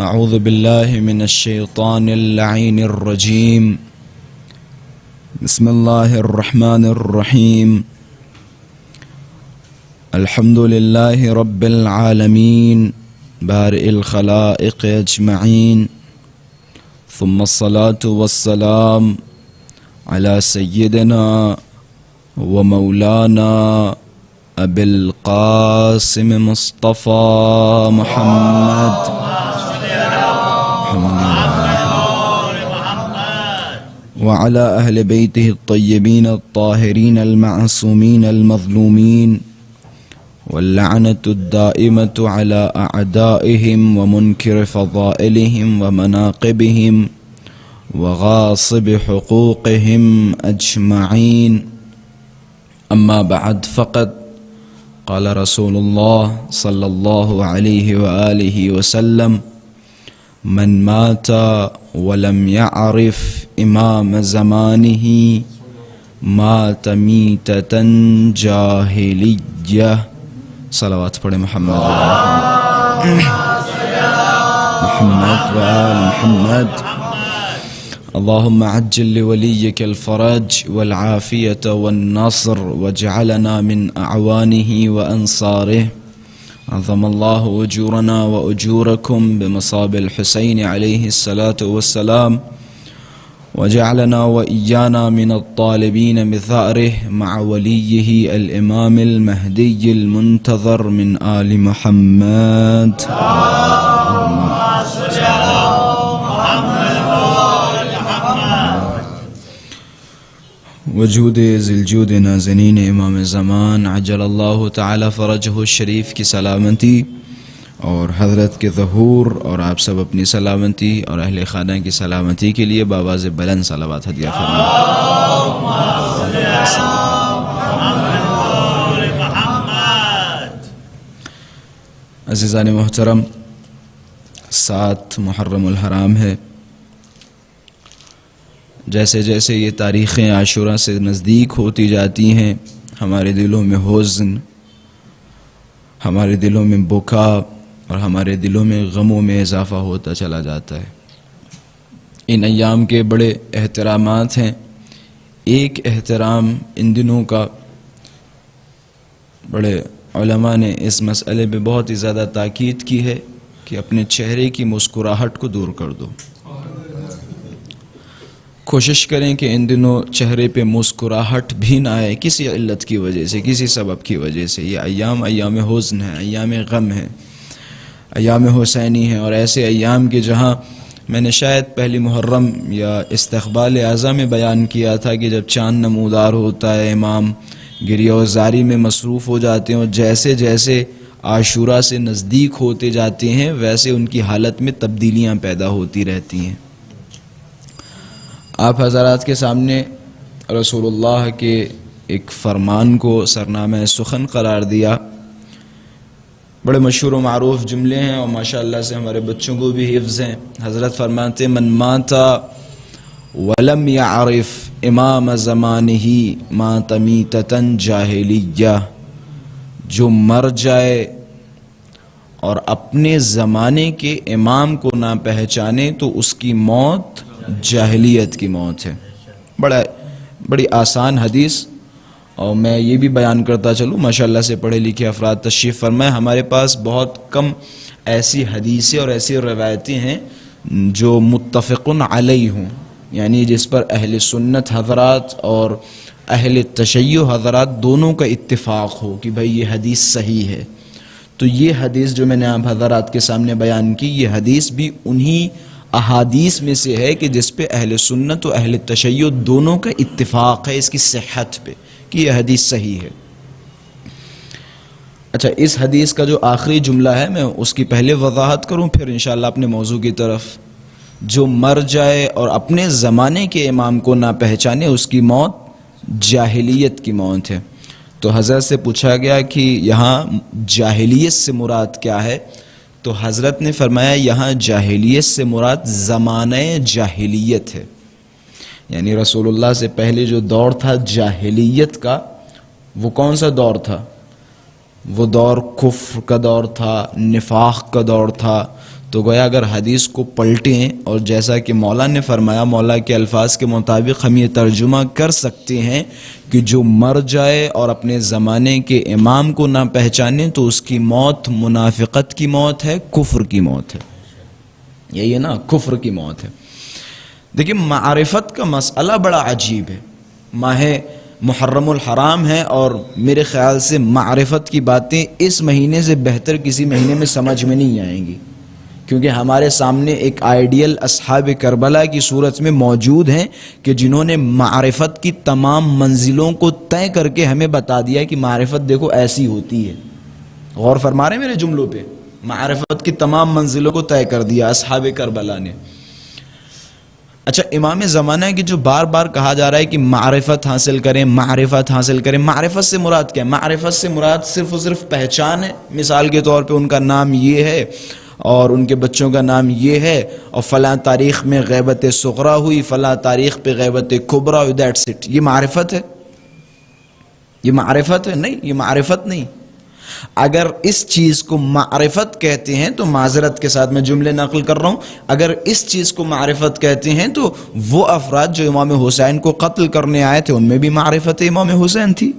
اعوذ باللہ من الشیطان اللعین الرجیم بسم اللہ الرحمن الرحیم الحمد للہ رب العالمین بارئ الخلائق اجمعین ثم الصلاة والسلام على سیدنا ومولانا ابی القاسم مصطفى محمد وعلى أهل بيته الطيبين الطاهرين المعصومين المظلومين واللعنة الدائمة على أعدائهم ومنكر فضائلهم ومناقبهم وغاصب حقوقهم أجمعين. أما بعد فقد قال رسول الله صلى الله عليه وآله وسلم: من مات ولم يعرف امام زمانه مات میتة جاہلیہ. صلوات پڑھے محمد محمد وآل محمد. اللهم عجل لوليك الفرج والعافية والنصر واجعلنا من أعوانه وأنصاره. عظم الله أجورنا وأجوركم بمصاب الحسين عليه الصلاة والسلام وجعلنا وإيانا من الطالبين بثأره مع وليه الإمام المهدي المنتظر من آل محمد. وجود ذیالجود نازنین امام زمان عجل اللہ تعالی فرجہ الشریف کی سلامتی اور حضرت کے ظہور اور آپ سب اپنی سلامتی اور اہل خانہ کی سلامتی کے لیے بآواز بلند صلوات ہدیہ فرمائیں. عزیزان محترم، 7 محرم الحرام ہے. جیسے جیسے یہ تاریخیں عاشوراء سے نزدیک ہوتی جاتی ہیں، ہمارے دلوں میں حزن، ہمارے دلوں میں بکا اور ہمارے دلوں میں غموں میں اضافہ ہوتا چلا جاتا ہے. ان ایام کے بڑے احترامات ہیں. ایک احترام ان دنوں کا بڑے علماء نے اس مسئلے پہ بہت ہی زیادہ تاکید کی ہے کہ اپنے چہرے کی مسکراہٹ کو دور کر دو. کوشش کریں کہ ان دنوں چہرے پہ مسکراہٹ بھی نہ آئے کسی علت کی وجہ سے، کسی سبب کی وجہ سے. یہ ایام حزن ہیں، ایام غم ہیں، ایام حسینی ہیں، اور ایسے ایام کے جہاں میں نے شاید پہلی محرم یا استقبال اعضا میں بیان کیا تھا کہ جب چاند نمودار ہوتا ہے امام گریہ و زاری میں مصروف ہو جاتے ہیں، اور جیسے جیسے عاشوراء سے نزدیک ہوتے جاتے ہیں ویسے ان کی حالت میں تبدیلیاں پیدا ہوتی رہتی ہیں. آپ حضرات کے سامنے رسول اللہ کے ایک فرمان کو سرنامہ سخن قرار دیا. بڑے مشہور و معروف جملے ہیں اور ماشاءاللہ سے ہمارے بچوں کو بھی حفظ ہیں. حضرت فرماتے: من مات ولم يعرف امام زمانہ مات میتة جاہلیہ. جو مر جائے اور اپنے زمانے کے امام کو نہ پہچانے تو اس کی موت جاہلیت کی موت ہے. بڑی آسان حدیث، اور میں یہ بھی بیان کرتا چلوں ماشاءاللہ سے پڑھے لکھے افراد تشریف فرمائے. ہمارے پاس بہت کم ایسی حدیثیں اور ایسی روایتیں ہیں جو متفقن علیہ ہوں، یعنی جس پر اہل سنت حضرات اور اہل تشیع حضرات دونوں کا اتفاق ہو کہ بھئی یہ حدیث صحیح ہے. تو یہ حدیث جو میں نے آپ حضرات کے سامنے بیان کی، یہ حدیث بھی انہی احادیث میں سے ہے کہ جس پہ اہل سنت و اہل تشیع دونوں کا اتفاق ہے اس کی صحت پہ کہ یہ حدیث صحیح ہے. اچھا، اس حدیث کا جو آخری جملہ ہے میں اس کی پہلے وضاحت کروں پھر انشاءاللہ اپنے موضوع کی طرف. جو مر جائے اور اپنے زمانے کے امام کو نہ پہچانے اس کی موت جاہلیت کی موت ہے. تو حضرت سے پوچھا گیا کہ یہاں جاہلیت سے مراد کیا ہے؟ تو حضرت نے فرمایا یہاں جاہلیت سے مراد زمانہ جاہلیت ہے. یعنی رسول اللہ سے پہلے جو دور تھا جاہلیت کا، وہ کون سا دور تھا؟ وہ دور کفر کا دور تھا، نفاق کا دور تھا. تو گویا اگر حدیث کو پلٹیں اور جیسا کہ مولا نے فرمایا، مولا کے الفاظ کے مطابق ہم یہ ترجمہ کر سکتے ہیں کہ جو مر جائے اور اپنے زمانے کے امام کو نہ پہچانے تو اس کی موت منافقت کی موت ہے، کفر کی موت ہے. یہی ہے نا، کفر کی موت ہے. دیکھیں معرفت کا مسئلہ بڑا عجیب ہے. ماہ محرم الحرام ہے اور میرے خیال سے معرفت کی باتیں اس مہینے سے بہتر کسی مہینے میں سمجھ میں نہیں آئیں گی، کیونکہ ہمارے سامنے ایک آئیڈیل اصحاب کربلا کی صورت میں موجود ہیں کہ جنہوں نے معرفت کی تمام منزلوں کو طے کر کے ہمیں بتا دیا کہ معرفت دیکھو ایسی ہوتی ہے. غور فرما رہے ہیں میرے جملوں پہ؟ معرفت کی تمام منزلوں کو طے کر دیا اصحاب کربلا نے. اچھا، امام زمانہ کی جو بار بار کہا جا رہا ہے کہ معرفت حاصل کریں، معرفت حاصل کریں، معرفت سے مراد کیا ہے؟ معرفت سے مراد صرف و صرف پہچان ہے. مثال کے طور پہ ان کا نام یہ ہے اور ان کے بچوں کا نام یہ ہے اور فلاں تاریخ میں غیبت صغریٰ ہوئی، فلاں تاریخ پہ غیبت کبریٰ ہوئی، دیٹس اٹ. یہ معرفت ہے؟ یہ معرفت ہے؟ نہیں، یہ معرفت نہیں. اگر اس چیز کو معرفت کہتے ہیں تو معذرت کے ساتھ میں جملے نقل کر رہا ہوں، اگر اس چیز کو معرفت کہتے ہیں تو وہ افراد جو امام حسین کو قتل کرنے آئے تھے ان میں بھی معرفت امام حسین تھی.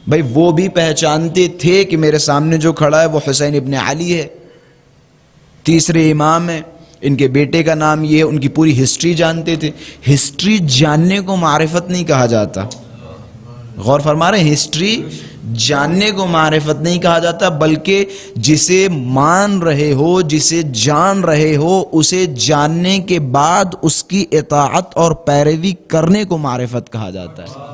بھائی وہ بھی پہچانتے تھے کہ میرے سامنے جو کھڑا ہے وہ حسین ابن علی ہے، تیسرے امام ہیں، ان کے بیٹے کا نام یہ ہے، ان کی پوری ہسٹری جانتے تھے. ہسٹری جاننے کو معرفت نہیں کہا جاتا. غور فرما رہے ہیں؟ ہسٹری جاننے کو معرفت نہیں کہا جاتا، بلکہ جسے مان رہے ہو، جسے جان رہے ہو، اسے جاننے کے بعد اس کی اطاعت اور پیروی کرنے کو معرفت کہا جاتا ہے.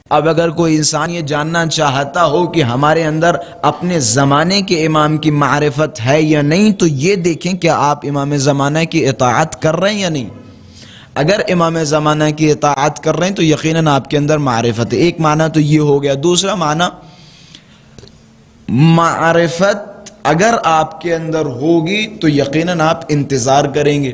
اب اگر کوئی انسان یہ جاننا چاہتا ہو کہ ہمارے اندر اپنے زمانے کے امام کی معرفت ہے یا نہیں، تو یہ دیکھیں کہ آپ امام زمانہ کی اطاعت کر رہے ہیں یا نہیں. اگر امام زمانہ کی اطاعت کر رہے ہیں تو یقیناً آپ کے اندر معرفت ہے. ایک معنی تو یہ ہو گیا. دوسرا معنی، معرفت اگر آپ کے اندر ہوگی تو یقیناً آپ انتظار کریں گے.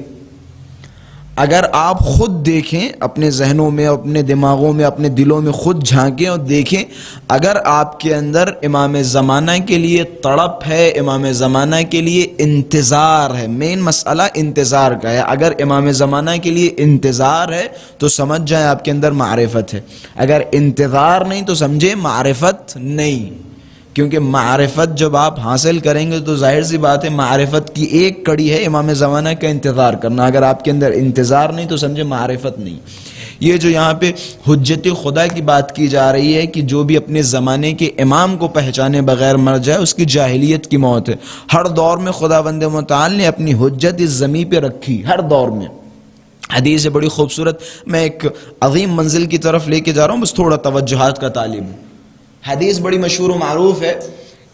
اگر آپ خود دیکھیں اپنے ذہنوں میں، اپنے دماغوں میں، اپنے دلوں میں خود جھانکیں اور دیکھیں، اگر آپ کے اندر امام زمانہ کے لیے تڑپ ہے، امام زمانہ کے لیے انتظار ہے، مین مسئلہ انتظار کا ہے. اگر امام زمانہ کے لیے انتظار ہے تو سمجھ جائیں آپ کے اندر معرفت ہے. اگر انتظار نہیں تو سمجھیں معرفت نہیں. کیونکہ معرفت جب آپ حاصل کریں گے تو ظاہر سی بات ہے معرفت کی ایک کڑی ہے امام زمانہ کا انتظار کرنا. اگر آپ کے اندر انتظار نہیں تو سمجھے معرفت نہیں. یہ جو یہاں پہ حجت خدا کی بات کی جا رہی ہے کہ جو بھی اپنے زمانے کے امام کو پہچانے بغیر مر جائے اس کی جاہلیت کی موت ہے. ہر دور میں خداوند متعال نے اپنی حجت اس زمین پہ رکھی، ہر دور میں. حدیث ہے بڑی خوبصورت، میں ایک عظیم منزل کی طرف لے کے جا رہا ہوں، بس تھوڑا توجہات کا تعلیم. حدیث بڑی مشہور و معروف ہے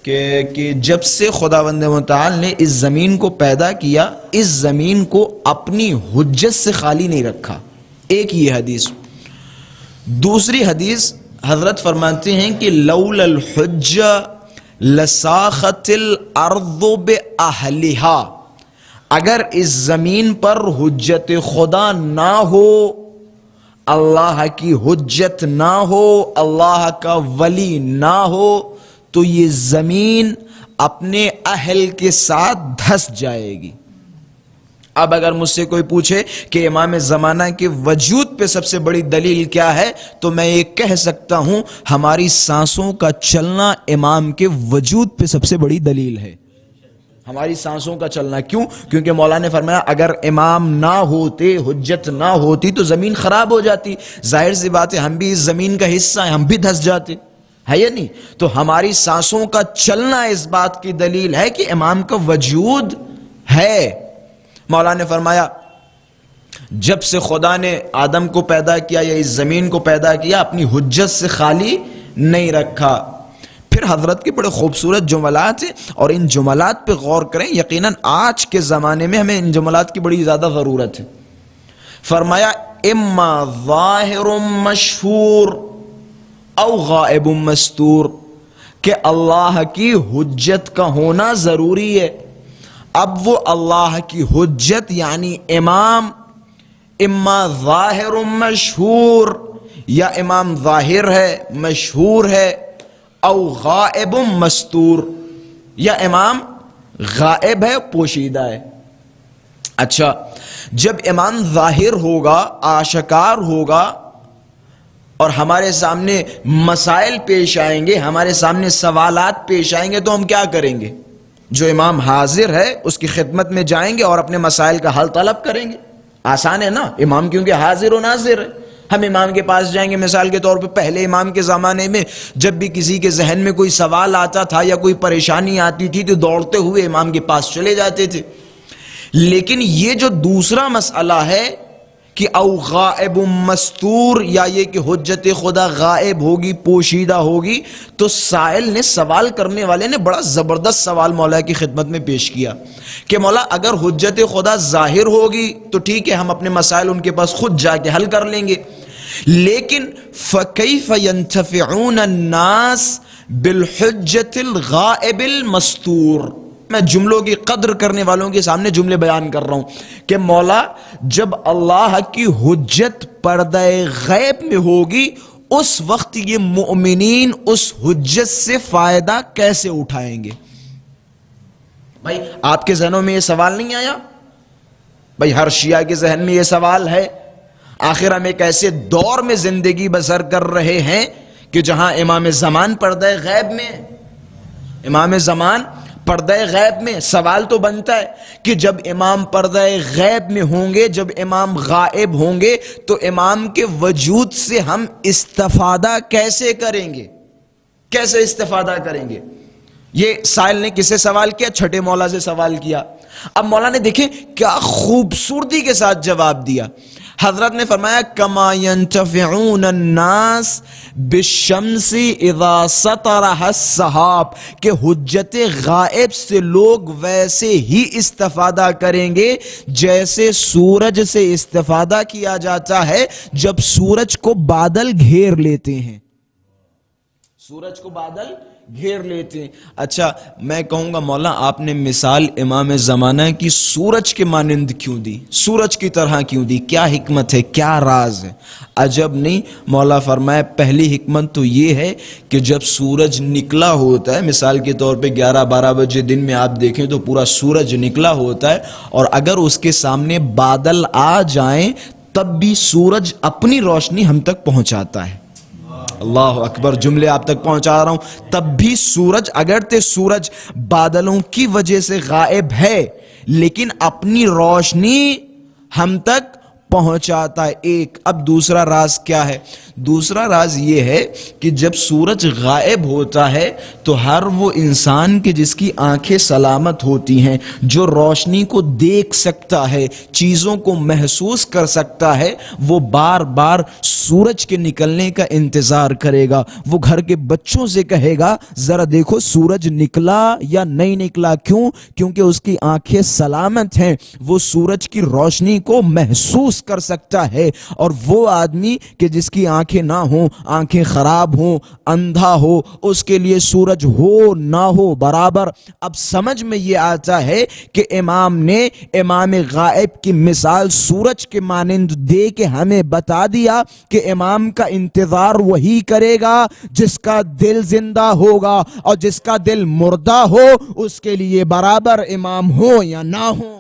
کہ جب سے خداوند متعال نے اس زمین کو پیدا کیا، اس زمین کو اپنی حجت سے خالی نہیں رکھا. ایک یہ حدیث. دوسری حدیث حضرت فرماتے ہیں کہ لولا الحجہ لساخت الارض باہلہا، اگر اس زمین پر حجت خدا نہ ہو، اللہ کی حجت نہ ہو، اللہ کا ولی نہ ہو، تو یہ زمین اپنے اہل کے ساتھ دھس جائے گی. اب اگر مجھ سے کوئی پوچھے کہ امام زمانہ کے وجود پہ سب سے بڑی دلیل کیا ہے، تو میں یہ کہہ سکتا ہوں ہماری سانسوں کا چلنا امام کے وجود پہ سب سے بڑی دلیل ہے. ہماری سانسوں کا چلنا. کیوں؟ کیونکہ مولا نے فرمایا اگر امام نہ ہوتے، حجت نہ ہوتی تو زمین خراب ہو جاتی. ظاہر سی بات ہے ہم بھی اس زمین کا حصہ ہیں، ہم بھی دھس جاتے، ہے یا نہیں؟ تو ہماری سانسوں کا چلنا اس بات کی دلیل ہے کہ امام کا وجود ہے. مولا نے فرمایا جب سے خدا نے آدم کو پیدا کیا یا اس زمین کو پیدا کیا، اپنی حجت سے خالی نہیں رکھا. پھر حضرت کے بڑے خوبصورت جملات ہیں اور ان جملات پہ غور کریں. یقیناً آج کے زمانے میں ہمیں ان جملات کی بڑی زیادہ ضرورت ہے. فرمایا اما ظاہر مشہور او غائب مستور، کہ اللہ کی حجت کا ہونا ضروری ہے. اب وہ اللہ کی حجت یعنی امام اما ظاہر مشہور، یا امام ظاہر ہے، مشہور ہے، او غائب مستور، یا امام غائب ہے، پوشیدہ ہے۔ اچھا، جب امام ظاہر ہوگا، آشکار ہوگا اور ہمارے سامنے مسائل پیش آئیں گے، ہمارے سامنے سوالات پیش آئیں گے، تو ہم کیا کریں گے؟ جو امام حاضر ہے اس کی خدمت میں جائیں گے اور اپنے مسائل کا حل طلب کریں گے۔ آسان ہے نا، امام کیونکہ حاضر و ناظر ہے، ہم امام کے پاس جائیں گے۔ مثال کے طور پہ پہلے امام کے زمانے میں جب بھی کسی کے ذہن میں کوئی سوال آتا تھا یا کوئی پریشانی آتی تھی تو دوڑتے ہوئے امام کے پاس چلے جاتے تھے۔ لیکن یہ جو دوسرا مسئلہ ہے کہ او غائب مستور، یا یہ کہ حجت خدا غائب ہوگی، پوشیدہ ہوگی، تو سائل نے، سوال کرنے والے نے بڑا زبردست سوال مولا کی خدمت میں پیش کیا کہ مولا اگر حجت خدا ظاہر ہوگی تو ٹھیک ہے، ہم اپنے مسائل ان کے پاس خود جا کے حل کر لیں گے، لیکن فَكَيْفَ يَنْتَفِعُونَ النَّاسِ بِالْحُجَّةِ الْغَائِبِ الْمَسْتُورِ۔ میں جملوں کی قدر کرنے والوں کے سامنے جملے بیان کر رہا ہوں کہ مولا جب اللہ کی حجت پردہ غیب میں ہوگی، اس وقت یہ مؤمنین اس حجت سے فائدہ کیسے اٹھائیں گے؟ بھائی آپ کے ذہنوں میں یہ سوال نہیں آیا؟ بھائی ہر شیعہ کے ذہن میں یہ سوال ہے۔ آخر ہم ایک ایسے دور میں زندگی بسر کر رہے ہیں کہ جہاں امام زمان پردہ غیب میں، امام زمان پردہ غیب میں، سوال تو بنتا ہے کہ جب امام پردہ غیب میں ہوں گے، جب امام غائب ہوں گے، تو امام کے وجود سے ہم استفادہ کیسے کریں گے؟ کیسے استفادہ کریں گے؟ یہ سائل نے کس سے سوال کیا؟ چھٹے مولا سے سوال کیا۔ اب مولا نے دیکھیں کیا خوبصورتی کے ساتھ جواب دیا۔ حضرت نے فرمایا کما ينتفعون الناس بالشمس اذا سطرها السحاب، کہ حجت غائب سے لوگ ویسے ہی استفادہ کریں گے جیسے سورج سے استفادہ کیا جاتا ہے جب سورج کو بادل گھیر لیتے ہیں۔ سورج کو بادل گھیر لیتے ہیں۔ اچھا میں کہوں گا مولا آپ نے مثال امام زمانہ کی سورج کے مانند کیوں دی؟ سورج کی طرح کیوں دی؟ کیا حکمت ہے؟ کیا راز ہے؟ عجب نہیں، مولا فرمائے پہلی حکمت تو یہ ہے کہ جب سورج نکلا ہوتا ہے، مثال کے طور پہ 11-12 بجے دن میں آپ دیکھیں تو پورا سورج نکلا ہوتا ہے، اور اگر اس کے سامنے بادل آ جائیں تب بھی سورج اپنی روشنی ہم تک پہنچاتا ہے۔ اللہ اکبر، جملے آپ تک پہنچا رہا ہوں۔ تب بھی سورج، اگرچہ سورج بادلوں کی وجہ سے غائب ہے لیکن اپنی روشنی ہم تک پہنچاتا ہے۔ ایک، اب دوسرا راز کیا ہے؟ دوسرا راز یہ ہے کہ جب سورج غائب ہوتا ہے تو ہر وہ انسان کے جس کی آنکھیں سلامت ہوتی ہیں، جو روشنی کو دیکھ سکتا ہے، چیزوں کو محسوس کر سکتا ہے، وہ بار بار سورج کے نکلنے کا انتظار کرے گا۔ وہ گھر کے بچوں سے کہے گا ذرا دیکھو سورج نکلا یا نہیں نکلا۔ کیوں؟ کیونکہ اس کی آنکھیں سلامت ہیں، وہ سورج کی روشنی کو محسوس کر سکتا ہے۔ اور وہ آدمی کہ جس کی آنکھیں نہ ہوں، آنکھیں خراب ہوں، اندھا ہو، اس کے لیے سورج ہو نہ ہو برابر۔ اب سمجھ میں یہ آتا ہے کہ امام نے امام غائب کی مثال سورج کے مانند دے کے ہمیں بتا دیا کہ امام کا انتظار وہی کرے گا جس کا دل زندہ ہوگا، اور جس کا دل مردہ ہو اس کے لیے برابر امام ہو یا نہ ہو۔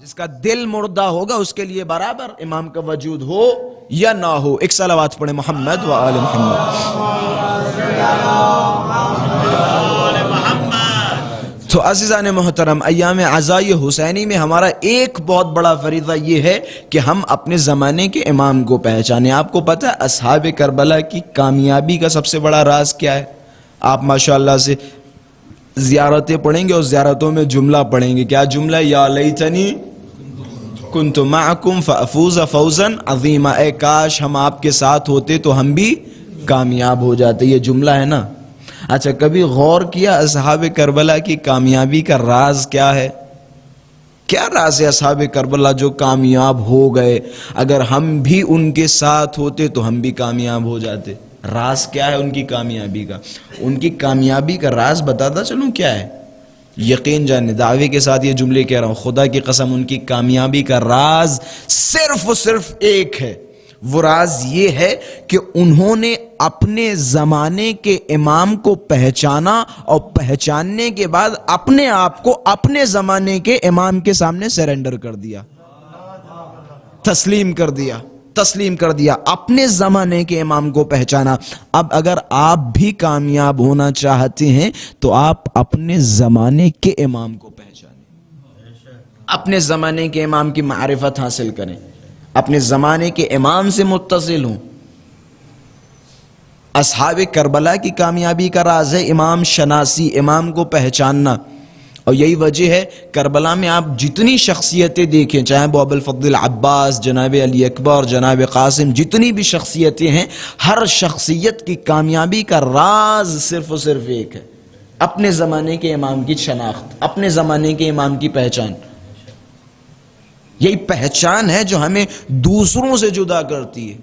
جس کا دل مردہ ہوگا اس کے لیے برابر امام کا وجود ہو یا نہ ہو۔ ایک صلوات پڑھیں محمد و آل محمد۔ تو عزیزان محترم، ایام عزائی حسینی میں ہمارا ایک بہت بڑا فریضہ یہ ہے کہ ہم اپنے زمانے کے امام کو پہچانیں۔ آپ کو پتہ ہے اصحاب کربلا کی کامیابی کا سب سے بڑا راز کیا ہے؟ آپ ماشاءاللہ سے زیارتیں پڑھیں گے اور زیارتوں میں جملہ پڑھیں گے۔ کیا جملہ؟ یا لیتنی کنت معکم فافوز فوزا عظیما، اے کاش ہم آپ کے ساتھ ہوتے تو ہم بھی کامیاب ہو جاتے۔ یہ جملہ ہے نا۔ اچھا کبھی غور کیا اصحاب کربلا کی کامیابی کا راز کیا ہے؟ کیا راز ہے اصحاب کربلا جو کامیاب ہو گئے؟ اگر ہم بھی ان کے ساتھ ہوتے تو ہم بھی کامیاب ہو جاتے۔ راز کیا ہے ان کی کامیابی کا؟ ان کی کامیابی کا راز بتاتا چلوں کیا ہے؟ یقین جانے، دعوے کے ساتھ یہ جملے کہہ رہا ہوں، خدا کی قسم ان کی کامیابی کا راز صرف و صرف ایک ہے۔ وہ راز یہ ہے کہ انہوں نے اپنے زمانے کے امام کو پہچانا اور پہچاننے کے بعد اپنے آپ کو اپنے زمانے کے امام کے سامنے سرنڈر کر دیا، تسلیم کر دیا، اپنے زمانے کے امام کو پہچانا۔ اب اگر آپ بھی کامیاب ہونا چاہتے ہیں تو آپ اپنے زمانے کے امام کو پہچانیں، اپنے زمانے کے امام کی معرفت حاصل کریں، اپنے زمانے کے امام سے متصل ہوں۔ اصحاب کربلا کی کامیابی کا راز ہے امام شناسی، امام کو پہچاننا، اور یہی وجہ ہے کربلا میں آپ جتنی شخصیتیں دیکھیں، چاہے وہ ابو الفضل عباس، جناب علی اکبر، جناب قاسم، جتنی بھی شخصیتیں ہیں، ہر شخصیت کی کامیابی کا راز صرف اور صرف ایک ہے، اپنے زمانے کے امام کی شناخت، اپنے زمانے کے امام کی پہچان۔ یہی پہچان ہے جو ہمیں دوسروں سے جدا کرتی ہے۔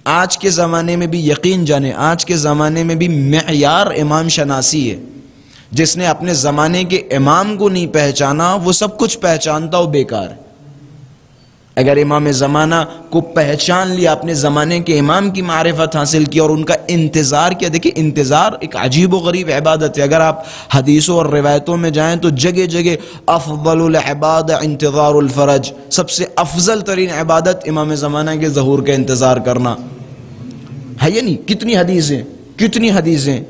آج کے زمانے میں بھی یقین جانیں، آج کے زمانے میں بھی معیار امام شناسی ہے۔ جس نے اپنے زمانے کے امام کو نہیں پہچانا وہ سب کچھ پہچانتا ہو بیکار ہے۔ اگر امام زمانہ کو پہچان لیا، اپنے زمانے کے امام کی معرفت حاصل کی اور ان کا انتظار کیا، دیکھیں انتظار ایک عجیب و غریب عبادت ہے۔ اگر آپ حدیثوں اور روایتوں میں جائیں تو جگہ جگہ افضل العباد انتظار الفرج، سب سے افضل ترین عبادت امام زمانہ کے ظہور کا انتظار کرنا ہے، یا نہیں؟ کتنی حدیثیں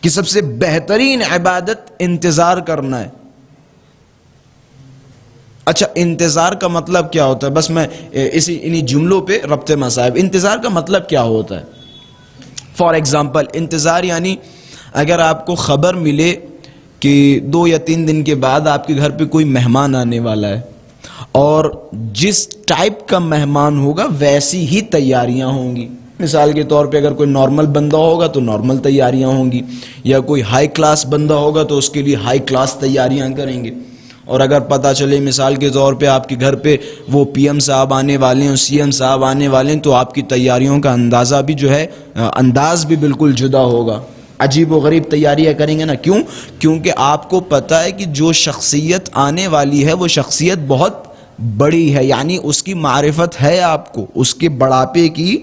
کہ سب سے بہترین عبادت انتظار کرنا ہے۔ اچھا، انتظار کا مطلب کیا ہوتا ہے؟ بس میں انہی جملوں پہ ربط مصائب۔ انتظار کا مطلب کیا ہوتا ہے؟ فار ایگزامپل، انتظار یعنی اگر آپ کو خبر ملے کہ 2 یا 3 دن کے بعد آپ کے گھر پہ کوئی مہمان آنے والا ہے، اور جس ٹائپ کا مہمان ہوگا ویسی ہی تیاریاں ہوں گی۔ مثال کے طور پہ اگر کوئی نارمل بندہ ہوگا تو نارمل تیاریاں ہوں گی، یا کوئی ہائی کلاس بندہ ہوگا تو اس کے لیے ہائی کلاس تیاریاں کریں گے۔ اور اگر پتہ چلے مثال کے طور پہ آپ کے گھر پہ وہ پی ایم صاحب آنے والے ہیں، سی ایم صاحب آنے والے ہیں، تو آپ کی تیاریوں کا اندازہ بھی جو ہے، انداز بھی بالکل جدا ہوگا، عجیب و غریب تیاریاں کریں گے نا۔ کیوں؟ کیونکہ آپ کو پتہ ہے کہ جو شخصیت آنے والی ہے وہ شخصیت بہت بڑی ہے، یعنی اس کی معرفت ہے، آپ کو اس کے بڑھاپے کی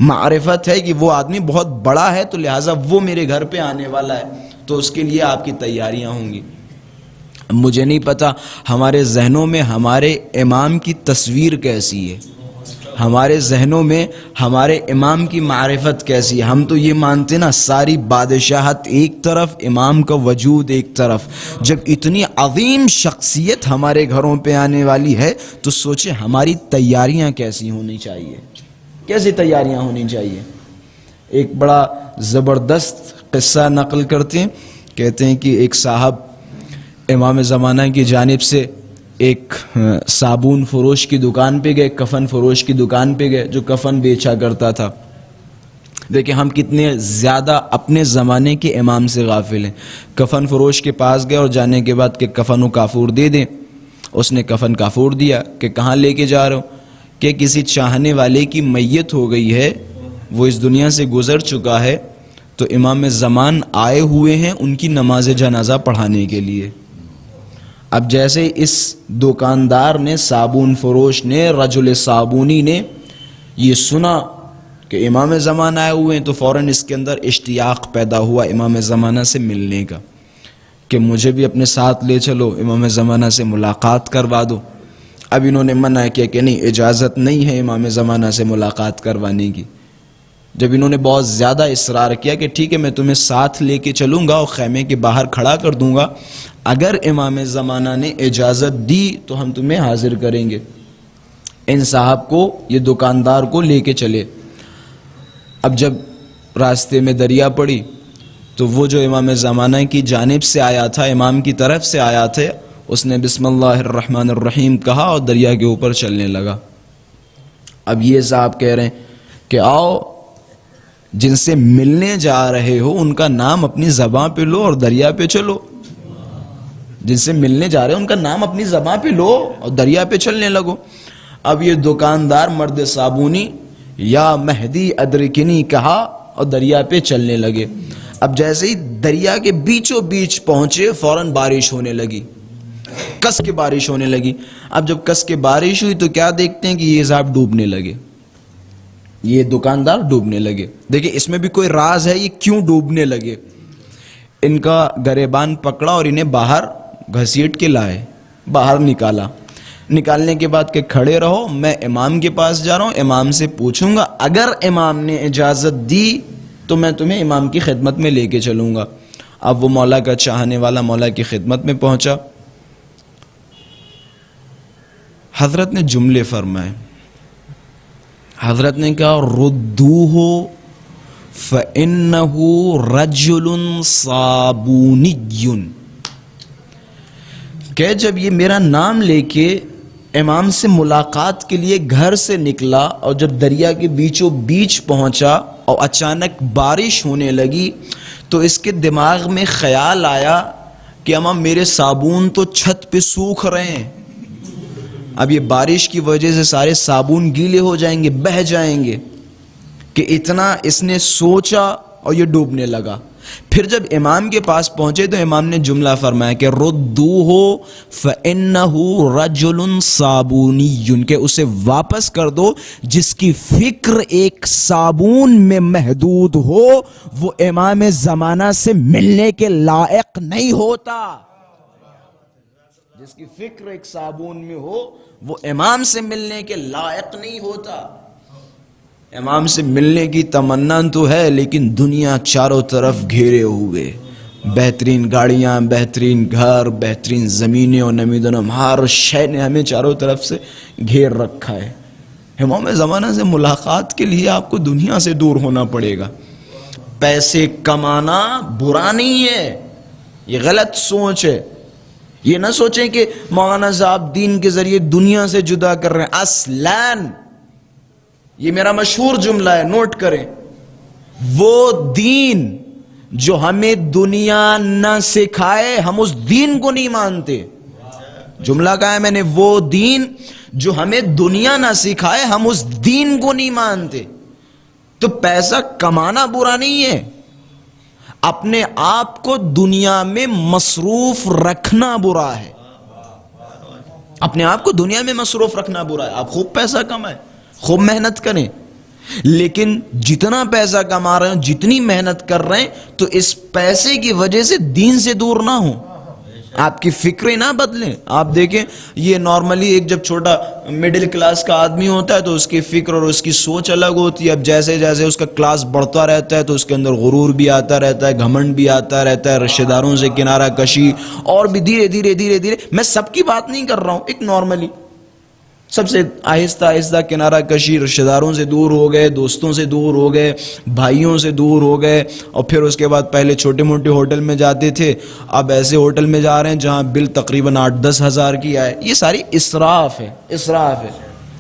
معرفت ہے کہ وہ آدمی بہت بڑا ہے، تو لہٰذا وہ میرے گھر پہ آنے والا ہے، تو اس کے لیے آپ کی تیاریاں ہوں گی۔ مجھے نہیں پتا ہمارے ذہنوں میں ہمارے امام کی تصویر کیسی ہے، ہمارے ذہنوں میں ہمارے امام کی معرفت کیسی ہے۔ ہم تو یہ مانتے نا ساری بادشاہت ایک طرف، امام کا وجود ایک طرف۔ جب اتنی عظیم شخصیت ہمارے گھروں پہ آنے والی ہے تو سوچیں ہماری تیاریاں کیسی ہونی چاہیے، کیسی تیاریاں ہونی چاہیے۔ ایک بڑا زبردست قصہ نقل کرتے ہیں، کہتے ہیں کہ ایک صاحب امام زمانہ کی جانب سے ایک صابن فروش کی دکان پہ گئے، کفن فروش کی دکان پہ گئے جو کفن بیچا کرتا تھا۔ دیکھیں ہم کتنے زیادہ اپنے زمانے کے امام سے غافل ہیں۔ کفن فروش کے پاس گئے اور جانے کے بعد کہ کفن و کافور دے دیں، اس نے کفن کافور دیا۔ کہ کہاں لے کے جا رہے ہو؟ کہ کسی چاہنے والے کی میت ہو گئی ہے، وہ اس دنیا سے گزر چکا ہے، تو امام زمان آئے ہوئے ہیں ان کی نماز جنازہ پڑھانے کے لیے۔ اب جیسے اس دکاندار نے، صابون فروش نے، رجل صابونی نے یہ سنا کہ امام زمان آئے ہوئے ہیں تو فوراً اس کے اندر اشتیاق پیدا ہوا امام زمانہ سے ملنے کا، کہ مجھے بھی اپنے ساتھ لے چلو، امام زمانہ سے ملاقات کروا دو۔ اب انہوں نے منع کیا کہ نہیں، اجازت نہیں ہے امام زمانہ سے ملاقات کروانے کی۔ جب انہوں نے بہت زیادہ اصرار کیا کہ ٹھیک ہے میں تمہیں ساتھ لے کے چلوں گا اور خیمے کے باہر کھڑا کر دوں گا، اگر امام زمانہ نے اجازت دی تو ہم تمہیں حاضر کریں گے۔ ان صاحب کو، یہ دکاندار کو لے کے چلے۔ اب جب راستے میں دریا پڑی تو وہ جو امام زمانہ کی جانب سے آیا تھا، امام کی طرف سے آیا تھا، اس نے بسم اللہ الرحمن الرحیم کہا اور دریا کے اوپر چلنے لگا۔ اب یہ صاحب کہہ رہے ہیں کہ آؤ، جن سے ملنے جا رہے ہو ان کا نام اپنی زباں پہ لو اور دریا پہ چلو۔ جن سے ملنے جا رہے ہو ان کا نام اپنی زباں پہ لو اور دریا پہ چلنے لگو۔ اب یہ دکاندار مرد صابونی یا مہدی ادرکنی کہا اور دریا پہ چلنے لگے۔ اب جیسے ہی دریا کے بیچوں بیچ پہنچے فوراً بارش ہونے لگی، کس کے بارش ہونے لگی۔ اب جب کس کے بارش ہوئی تو کیا دیکھتے ہیں کہ یہ صاحب ڈوبنے لگے۔ یہ دکاندار ڈوبنے لگے. دیکھیں اس میں بھی کوئی راز ہے, یہ کیوں ڈوبنے لگے. ان کا گریبان پکڑا اور انہیں باہر گھسیٹ کے لائے, باہر نکالا. نکالنے کے بعد کہ کھڑے رہو, میں امام کے پاس جا رہا ہوں, امام سے پوچھوں گا, اگر امام نے اجازت دی تو میں تمہیں امام کی خدمت میں لے کے چلوں گا. اب وہ مولا کا چاہنے والا مولا کی خدمت میں پہنچا. حضرت نے جملے فرمائے. حضرت نے کہا ردوہ فَإِنَّهُ رَجُلٌ صَابُونِيٌّ, کہ جب یہ میرا نام لے کے امام سے ملاقات کے لیے گھر سے نکلا اور جب دریا کے بیچوں بیچ پہنچا اور اچانک بارش ہونے لگی تو اس کے دماغ میں خیال آیا کہ امام میرے صابون تو چھت پہ سوکھ رہے ہیں, اب یہ بارش کی وجہ سے سارے صابون گیلے ہو جائیں گے, بہہ جائیں گے. کہ اتنا اس نے سوچا اور یہ ڈوبنے لگا. پھر جب امام کے پاس پہنچے تو امام نے جملہ فرمایا کہ ردوہ فإنہ رجل صابونی, کہ اسے واپس کر دو جس کی فکر ایک صابون میں محدود ہو, وہ امام زمانہ سے ملنے کے لائق نہیں ہوتا. جس کی فکر ایک صابون میں ہو وہ امام سے ملنے کے لائق نہیں ہوتا. امام سے ملنے کی تمنا تو ہے لیکن دنیا چاروں طرف گھیرے ہوئے, بہترین گاڑیاں, بہترین گھر, بہترین زمینیں اور نمید و نمہار شے نے ہمیں چاروں طرف سے گھیر رکھا ہے. امام زمانہ سے ملاقات کے لیے آپ کو دنیا سے دور ہونا پڑے گا. پیسے کمانا برا نہیں ہے, یہ غلط سوچ ہے. یہ نہ سوچیں کہ مولانا صاحب دین کے ذریعے دنیا سے جدا کر رہے ہیں. اصلاً یہ میرا مشہور جملہ ہے, نوٹ کریں, وہ دین جو ہمیں دنیا نہ سکھائے ہم اس دین کو نہیں مانتے. جملہ کہا ہے میں نے, وہ دین جو ہمیں دنیا نہ سکھائے ہم اس دین کو نہیں مانتے. تو پیسہ کمانا برا نہیں ہے, اپنے آپ کو دنیا میں مصروف رکھنا برا ہے. اپنے آپ کو دنیا میں مصروف رکھنا برا ہے. آپ خوب پیسہ کمائیں, خوب محنت کریں, لیکن جتنا پیسہ کما رہے ہیں, جتنی محنت کر رہے ہیں, تو اس پیسے کی وجہ سے دین سے دور نہ ہوں, آپ کی فکریں نہ بدلیں. آپ دیکھیں یہ نارملی ایک جب چھوٹا مڈل کلاس کا آدمی ہوتا ہے تو اس کی فکر اور اس کی سوچ الگ ہوتی ہے. اب جیسے جیسے اس کا کلاس بڑھتا رہتا ہے تو اس کے اندر غرور بھی آتا رہتا ہے, گھمنڈ بھی آتا رہتا ہے, رشتہ داروں سے کنارہ کشی, اور بھی دھیرے دھیرے دھیرے دھیرے, میں سب کی بات نہیں کر رہا ہوں, ایک نارملی سب سے آہستہ آہستہ کنارہ کشی, رشتہ داروں سے دور ہو گئے, دوستوں سے دور ہو گئے, بھائیوں سے دور ہو گئے, اور پھر اس کے بعد پہلے چھوٹے موٹے ہوٹل میں جاتے تھے, اب ایسے ہوٹل میں جا رہے ہیں جہاں بل تقریباً 8-10 ہزار کی آئے. یہ ساری اسراف ہے, اسراف ہے.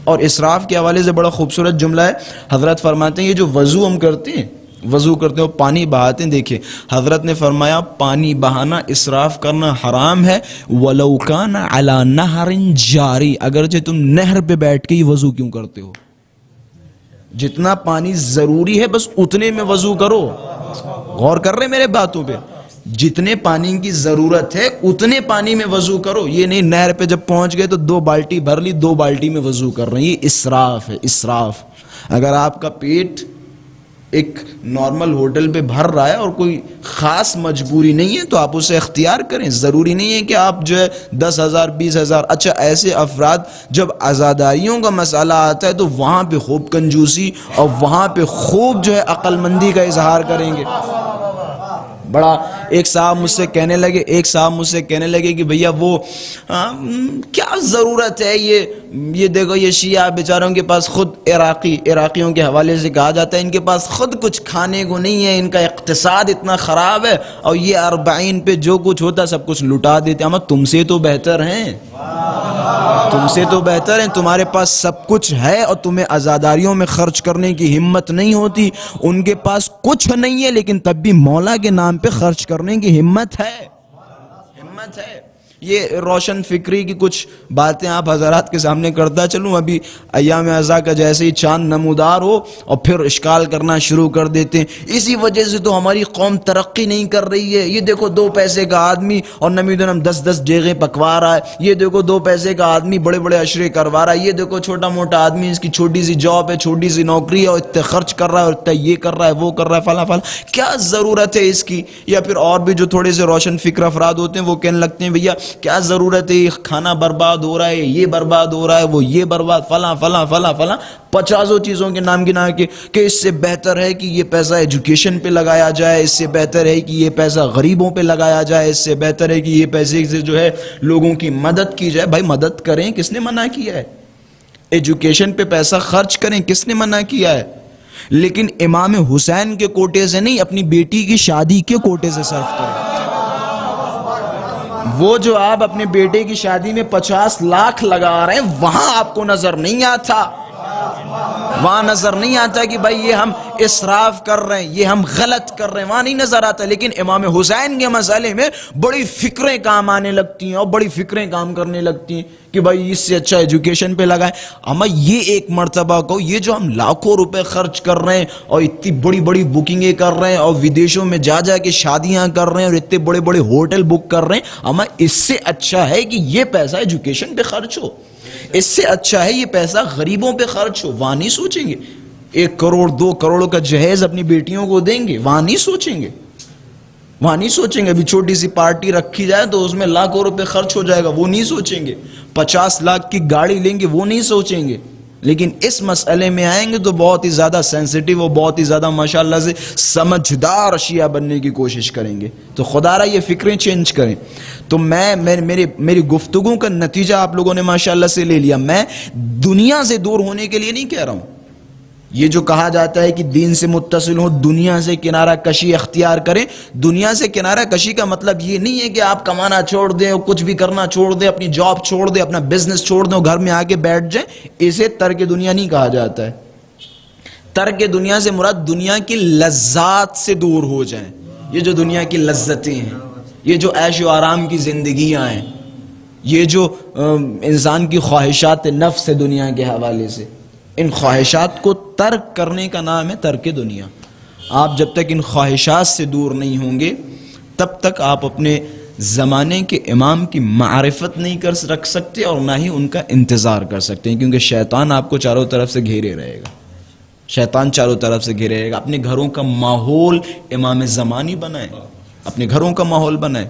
اور اسراف کے حوالے سے بڑا خوبصورت جملہ ہے. حضرت فرماتے ہیں یہ جو وضو ہم کرتے ہیں, وضو کرتے ہیں پانی بہاتے ہیں, دیکھیں حضرت نے فرمایا پانی بہانا, اسراف کرنا حرام ہے. وَلَوْ كَانَ عَلَى نَهْرٍ جاری, اگرچہ تم نہر پہ بیٹھ کے ہی وضو کیوں کرتے ہو, جتنا پانی ضروری ہے بس اتنے میں وضو کرو. غور کر رہے میرے باتوں پہ, جتنے پانی کی ضرورت ہے اتنے پانی میں وضو کرو. یہ نہیں نہر پہ جب پہنچ گئے تو 2 بالٹی بھر لی, 2 بالٹی میں وضو کر رہے ہیں. یہ اسراف ہے, اسراف. اگر آپ کا پیٹ ایک نارمل ہوٹل پہ بھر رہا ہے اور کوئی خاص مجبوری نہیں ہے تو آپ اسے اختیار کریں. ضروری نہیں ہے کہ آپ جو ہے 10,000 20,000. اچھا ایسے افراد جب عزاداریوں کا مسئلہ آتا ہے تو وہاں پہ خوب کنجوسی اور وہاں پہ خوب جو ہے عقل مندی کا اظہار کریں گے. بڑا ایک صاحب مجھ سے کہنے لگے کہ بھیا وہ کیا ضرورت ہے, یہ دیکھو یہ شیعہ بیچاروں کے پاس خود عراقیوں کے حوالے سے کہا جاتا ہے ان کے پاس خود کچھ کھانے کو نہیں ہے, ان کا اقتصاد اتنا خراب ہے, اور یہ 40 پہ جو کچھ ہوتا ہے سب کچھ لٹا دیتے ہیں. اما تم سے تو بہتر ہیں, تم سے تو بہتر ہیں, تمہارے پاس سب کچھ ہے اور تمہیں عزاداریوں میں خرچ کرنے کی ہمت نہیں ہوتی. ان کے پاس کچھ نہیں ہے لیکن تب بھی مولا کے نام پہ خرچ کرنے کی ہمت ہے, ہمت ہے. یہ روشن فکری کی کچھ باتیں آپ حضرات کے سامنے کرتا چلوں. ابھی ایام عزا کا جیسے ہی چاند نمودار ہو اور پھر اشکال کرنا شروع کر دیتے ہیں. اسی وجہ سے تو ہماری قوم ترقی نہیں کر رہی ہے. یہ دیکھو 2 پیسے کا آدمی اور نمیدنم 10 ڈیغیں پکوا رہا ہے. یہ دیکھو 2 پیسے کا آدمی بڑے بڑے عشرے کروا رہا ہے. یہ دیکھو چھوٹا موٹا آدمی, اس کی چھوٹی سی جاب ہے, چھوٹی سی نوکری ہے, اور اتنے خرچ کر رہا ہے, اور اتنا یہ کر رہا ہے, وہ کر رہا ہے, فلاں فلاں. کیا ضرورت ہے اس کی؟ یا پھر اور بھی جو تھوڑے سے روشن فکر افراد ہوتے ہیں وہ کہنے لگتے ہیں بھیا کیا ضرورت ہے, کھانا برباد ہو رہا ہے, یہ برباد ہو رہا ہے, وہ یہ برباد, فلاں فلاں فلاں فلاں 50 چیزوں کے نام گنا کے کہ اس سے بہتر ہے کہ یہ پیسہ ایجوکیشن پہ لگایا جائے, اس سے بہتر ہے کہ یہ پیسہ غریبوں پہ لگایا جائے, اس سے بہتر ہے کہ یہ پیسے سے جو ہے لوگوں کی مدد کی جائے. بھائی مدد کریں, کس نے منع کیا ہے؟ ایجوکیشن پہ پیسہ خرچ کریں, کس نے منع کیا ہے؟ لیکن امام حسین کے کوٹے سے نہیں, اپنی بیٹی کی شادی کے کوٹے سے صرف کریں. وہ جو آپ اپنے بیٹے کی شادی میں 50 لاکھ لگا رہے ہیں وہاں آپ کو نظر نہیں آتا, وہاں نظر نہیں آتا کہ بھائی یہ ہم اسراف کر رہے ہیں, یہ ہم غلط کر رہے ہیں, وہاں نہیں نظر آتا. لیکن امام حسین کے مسئلے میں بڑی فکریں کام آنے لگتی ہیں اور بڑی فکریں کام کرنے لگتی ہیں کہ بھائی اس سے اچھا ایجوکیشن پہ لگائیں. اما یہ ایک مرتبہ کو یہ جو ہم لاکھوں روپے خرچ کر رہے ہیں اور اتنی بڑی بڑی بکنگیں کر رہے ہیں اور ودیشوں میں جا جا کے شادیاں کر رہے ہیں اور اتنے بڑے بڑے ہوٹل بک کر رہے ہیں, اما اس سے اچھا ہے کہ یہ پیسہ ایجوکیشن پہ خرچ ہو, اس سے اچھا ہے یہ پیسہ غریبوں پہ خرچ ہو. وہاں نہیں سوچیں گے 1 کروڑ 2 کروڑ کا جہیز اپنی بیٹیوں کو دیں گے, وہاں نہیں سوچیں گے, وہاں نہیں سوچیں گے. ابھی چھوٹی سی پارٹی رکھی جائے تو اس میں لاکھوں روپے خرچ ہو جائے گا, وہ نہیں سوچیں گے. 50 لاکھ کی گاڑی لیں گے, وہ نہیں سوچیں گے. لیکن اس مسئلے میں آئیں گے تو بہت ہی زیادہ سینسٹیو اور بہت ہی زیادہ ماشاءاللہ سے سمجھدار اشیاء بننے کی کوشش کریں گے. تو خدا را یہ فکریں چینج کریں. تو میری گفتگو کا نتیجہ آپ لوگوں نے ماشاءاللہ سے لے لیا. میں دنیا سے دور ہونے کے لیے نہیں کہہ رہا ہوں. یہ جو کہا جاتا ہے کہ دین سے متصل ہو, دنیا سے کنارہ کشی اختیار کریں, دنیا سے کنارہ کشی کا مطلب یہ نہیں ہے کہ آپ کمانا چھوڑ دیں اور کچھ بھی کرنا چھوڑ دیں, اپنی جاب چھوڑ دیں, اپنا بزنس چھوڑ دیں اور گھر میں آ کے بیٹھ جائیں. اسے ترک دنیا نہیں کہا جاتا ہے. ترک دنیا سے مراد دنیا کی لذات سے دور ہو جائیں. یہ جو دنیا کی لذتیں ہیں, یہ جو عیش و آرام کی زندگیاں ہیں, یہ جو انسان کی خواہشات نفس ہے دنیا کے حوالے سے, ان خواہشات کو ترک کرنے کا نام ہے ترک دنیا. آپ جب تک ان خواہشات سے دور نہیں ہوں گے تب تک آپ اپنے زمانے کے امام کی معرفت نہیں رکھ سکتے اور نہ ہی ان کا انتظار کر سکتے ہیں, کیونکہ شیطان آپ کو چاروں طرف سے گھیرے رہے گا. شیطان چاروں طرف سے گھیرے رہے گا. اپنے گھروں کا ماحول امام زمانی بنائیں, اپنے گھروں کا ماحول بنائیں.